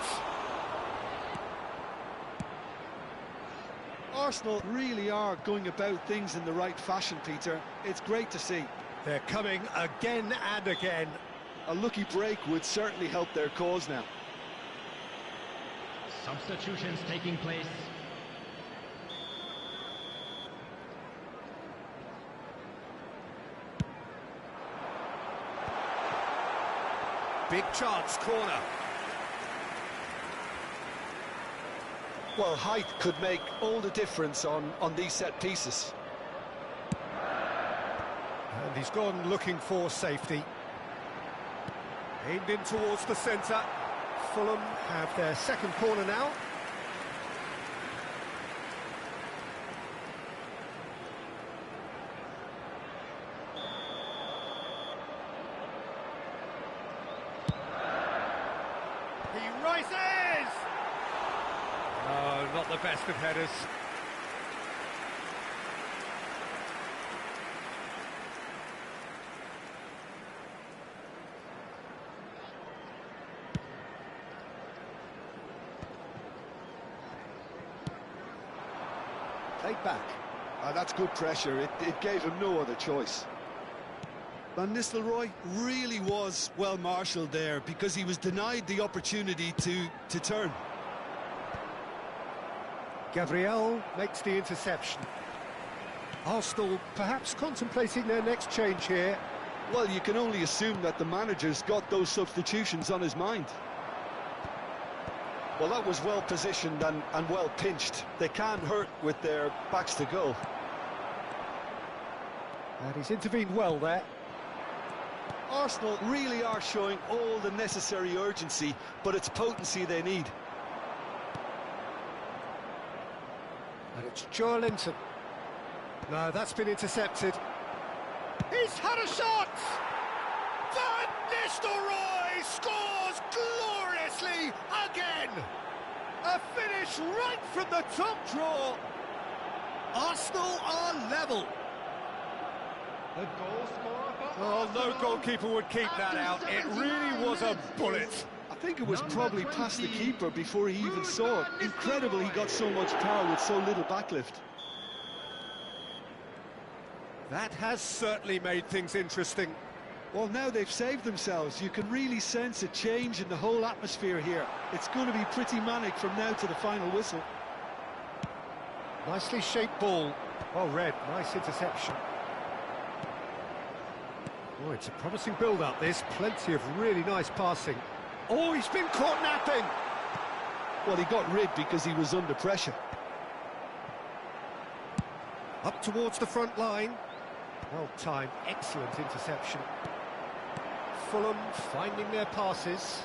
Arsenal really are going about things in the right fashion, Peter. It's great to see. They're coming again and again. A lucky break would certainly help their cause now. Substitutions taking place. Big chance, corner. Well, height could make all the difference on these set pieces. And he's gone looking for safety. Aimed in towards the centre. Fulham have their second corner now. He rises! Oh, not the best of headers. Played back. That's good pressure. It gave him no other choice. Van Nistelrooy really was well marshalled there because he was denied the opportunity to turn. Gabriel makes the interception. Arsenal perhaps contemplating their next change here. Well, you can only assume that the manager's got those substitutions on his mind. Well, that was well positioned and well pinched. They can't hurt with their backs to goal. And he's intervened well there. Arsenal really are showing all the necessary urgency, but it's potency they need. And it's Joelinton. No, that's been intercepted. He's had a shot! Van Nistelrooy scores gloriously again! A finish right from the top draw. Arsenal are level. The goal scorer for Oh, no Arsenal. goalkeeper would keep that out. It really was a bullet. I think it was Number probably past the 20. keeper before he even saw it. Incredible he got so much power with so little backlift. That has certainly made things interesting. Well, now they've saved themselves. You can really sense a change in the whole atmosphere here. It's going to be pretty manic from now to the final whistle. Nicely shaped ball. Well read, nice interception. Oh, it's a promising build-up, this. Plenty of really nice passing. Oh, he's been caught napping! Well, he got rid because he was under pressure. Up towards the front line. Well timed, excellent interception. Fulham finding their passes.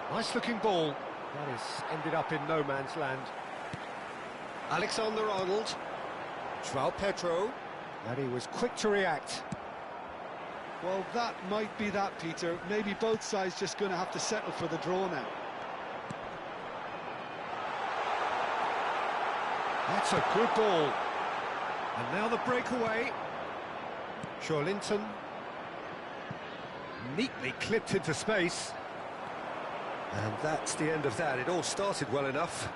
Nice looking ball. That has ended up in no man's land. Alexander-Arnold. João Pedro. And he was quick to react. Well, that might be that, Peter. Maybe both sides just going to have to settle for the draw now. That's a good ball. And now the breakaway. Joelinton. Neatly clipped into space. And that's the end of that. It all started well enough.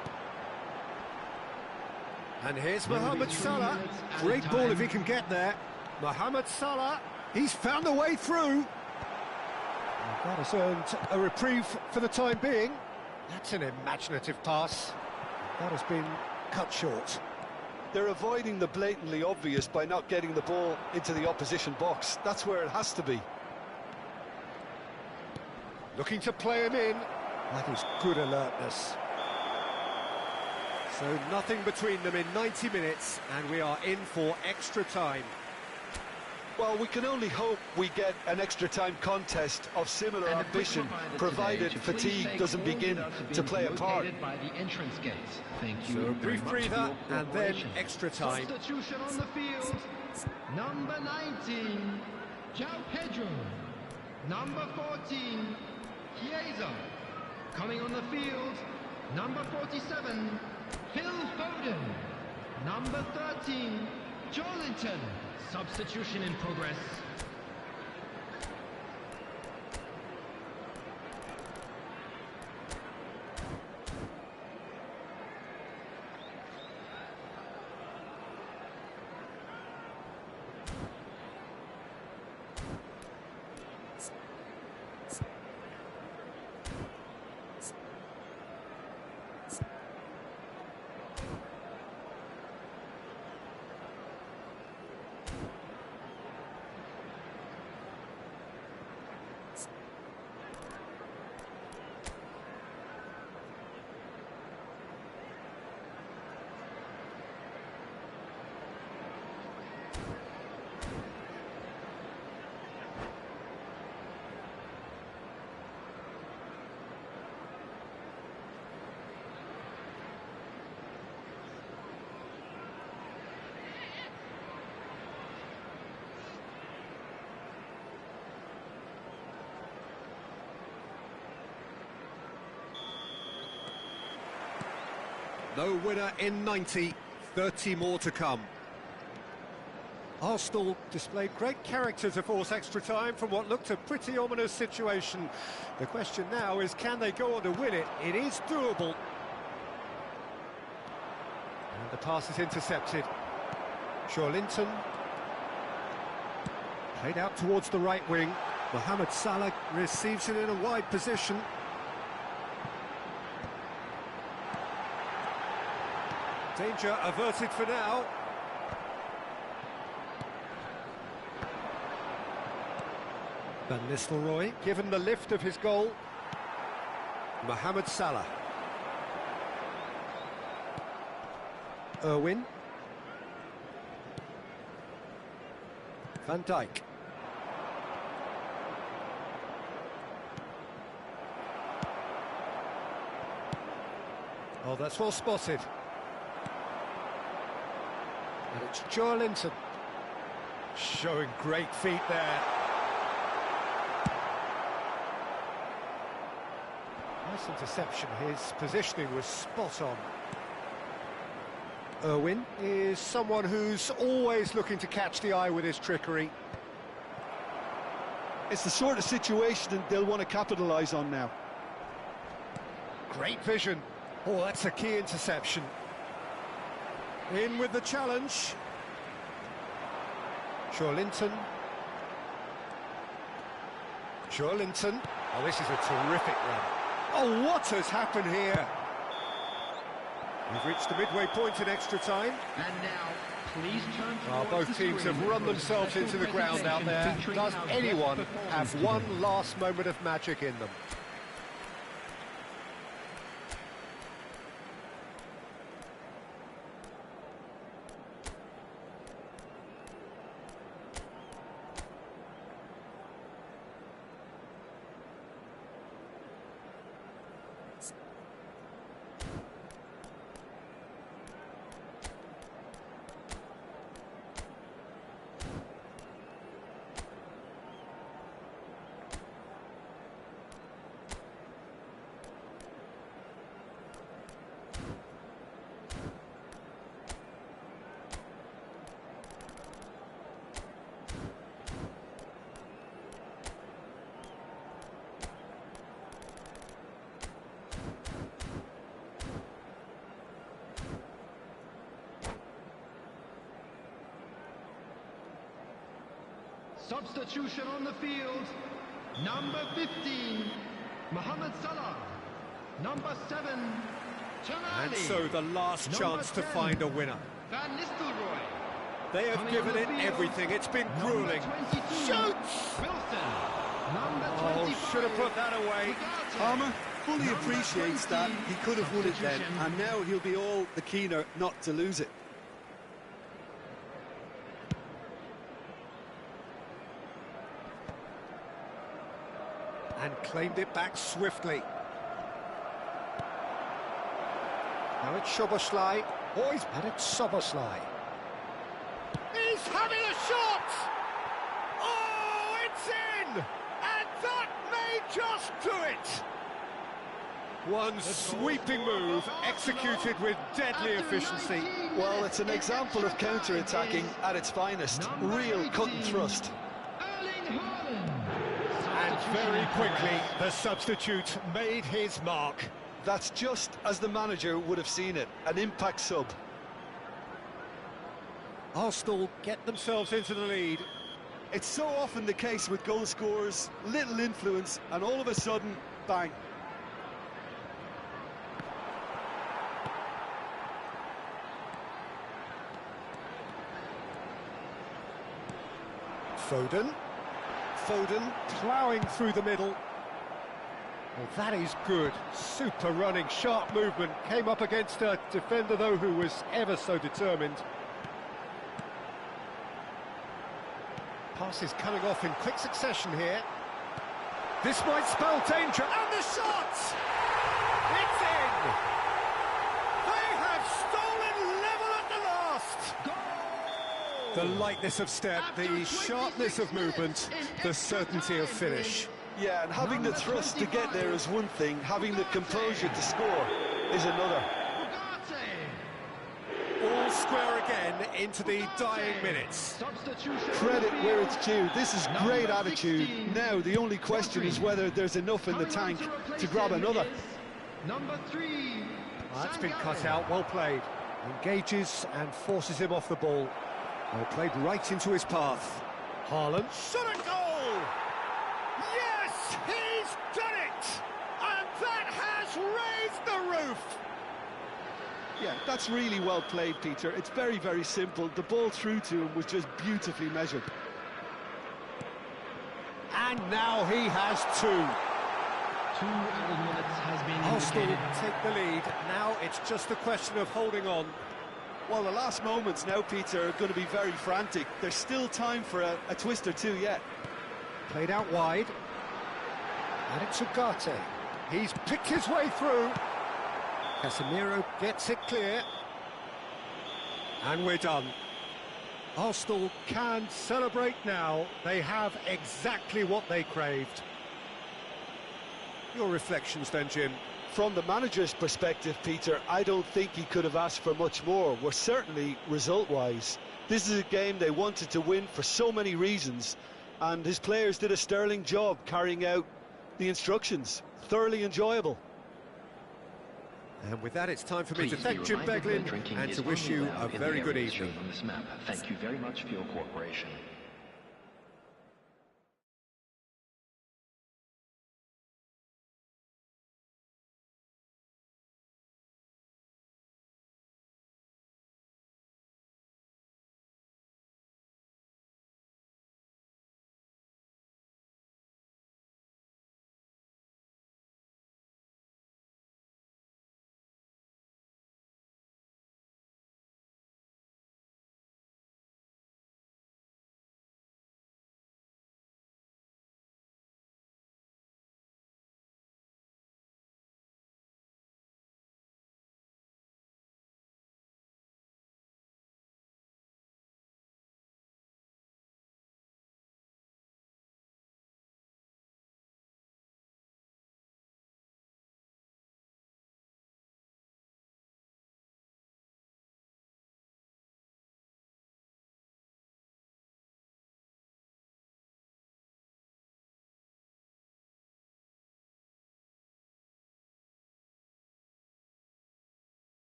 And here's Mohamed Salah. Great ball if he can get there. Mohamed Salah, he's found a way through. And that has earned a reprieve for the time being. That's an imaginative pass. That has been cut short. They're avoiding the blatantly obvious by not getting the ball into the opposition box. That's where it has to be. Looking to play him in. That is good alertness. So nothing between them in 90 minutes, and we are in for extra time. Well, we can only hope we get an extra time contest of similar ambition, provided fatigue doesn't begin to play a part. By the entrance gates. Thank you. So a very brief much breather, for your and then cooperation. extra time. Substitution on the field. Number 19, João Pedro. Number 14, Chiesa. Coming on the field, number 47, Phil Foden. Number 13, Joelinton. Substitution in progress. No winner in 90, 30 more to come. Arsenal displayed great character to force extra time from what looked a pretty ominous situation. The question now is, can they go on to win it? It is doable. And the pass is intercepted. Joelinton. Played out towards the right wing. Mohamed Salah receives it in a wide position. Danger averted for now. Van Nistelrooy given the lift of his goal. Mohamed Salah. Irwin. Van Dijk. Oh, that's well spotted. And it's Joelinton. Showing great feet there. Nice interception. His positioning was spot on. Irwin is someone who's always looking to catch the eye with his trickery. It's the sort of situation they'll want to capitalise on now. Great vision. Oh, that's a key interception. In with the challenge. Joelinton. Joelinton. Oh, this is a terrific run. Oh, what has happened here? We've reached the midway point in extra time. And now, please turn Well, both teams have run themselves into the ground out there. Does anyone have one last moment of magic in them? Substitution on the field. Number 15, Mohamed Salah. Number 7, And Tonali. so the last chance to 10, find a winner. Van Nistelrooy. They have Coming given on the it field, everything. It's been grueling. Number 22, Shoots! Wilson. Number Oh, 25, should have put that away. Ugarte. Palmer fully Number appreciates 20, that. He could have won it then, substitution. and now he'll be all the keener not to lose it. And claimed it back swiftly. Now it's Szoboszlai. And it's Szoboszlai. He's having a shot! Oh, it's in! And that may just do it! One sweeping move, executed with deadly efficiency. Well, it's an example of counter-attacking at its finest. Real cut and thrust. Erling Haaland. And very quickly, the substitute made his mark. That's just as the manager would have seen it, an impact sub. Arsenal get themselves into the lead. It's so often the case with goal scorers, little influence, and all of a sudden, bang. Foden ploughing through the middle. Well, that is good. Super running, sharp movement. Came up against a defender, though, who was ever so determined. Passes coming off in quick succession here. This might spell danger. And the shot! It's in! They have stolen level at the last! The lightness of step, the sharpness of movement, the certainty of finish. Yeah, and having the thrust to get there is one thing, having the composure to score is another. All square again into the dying minutes. Credit where it's due. This is great attitude. Now the only question is whether there's enough in the tank to grab another. Number 3. That's been cut out, well played. Engages and forces him off the ball. Well played right into his path. Haaland, shot a goal! Yes, he's done it! And that has raised the roof! Yeah, that's really well played, Peter. It's very, very simple. The ball through to him was just beautifully measured. And now he has two. 2 added minutes has been Arsenal indicated. take the lead. Now it's just a question of holding on. Well, the last moments now, Peter, are going to be very frantic. There's still time for a twist or two yet. Played out wide. And it's Ugarte. He's picked his way through. Casemiro gets it clear. And we're done. Arsenal can celebrate now. They have exactly what they craved. Your reflections then, Jim? From the manager's perspective, Peter, I don't think he could have asked for much more. Well, certainly result-wise. This is a game they wanted to win for so many reasons, and his players did a sterling job carrying out the instructions. Thoroughly enjoyable. And with that, it's time for me to Please thank be Jim reminded Beglin that drinking and is to wish only you a allowed in very the good areas evening. shown on this map. Thank you very much for your cooperation.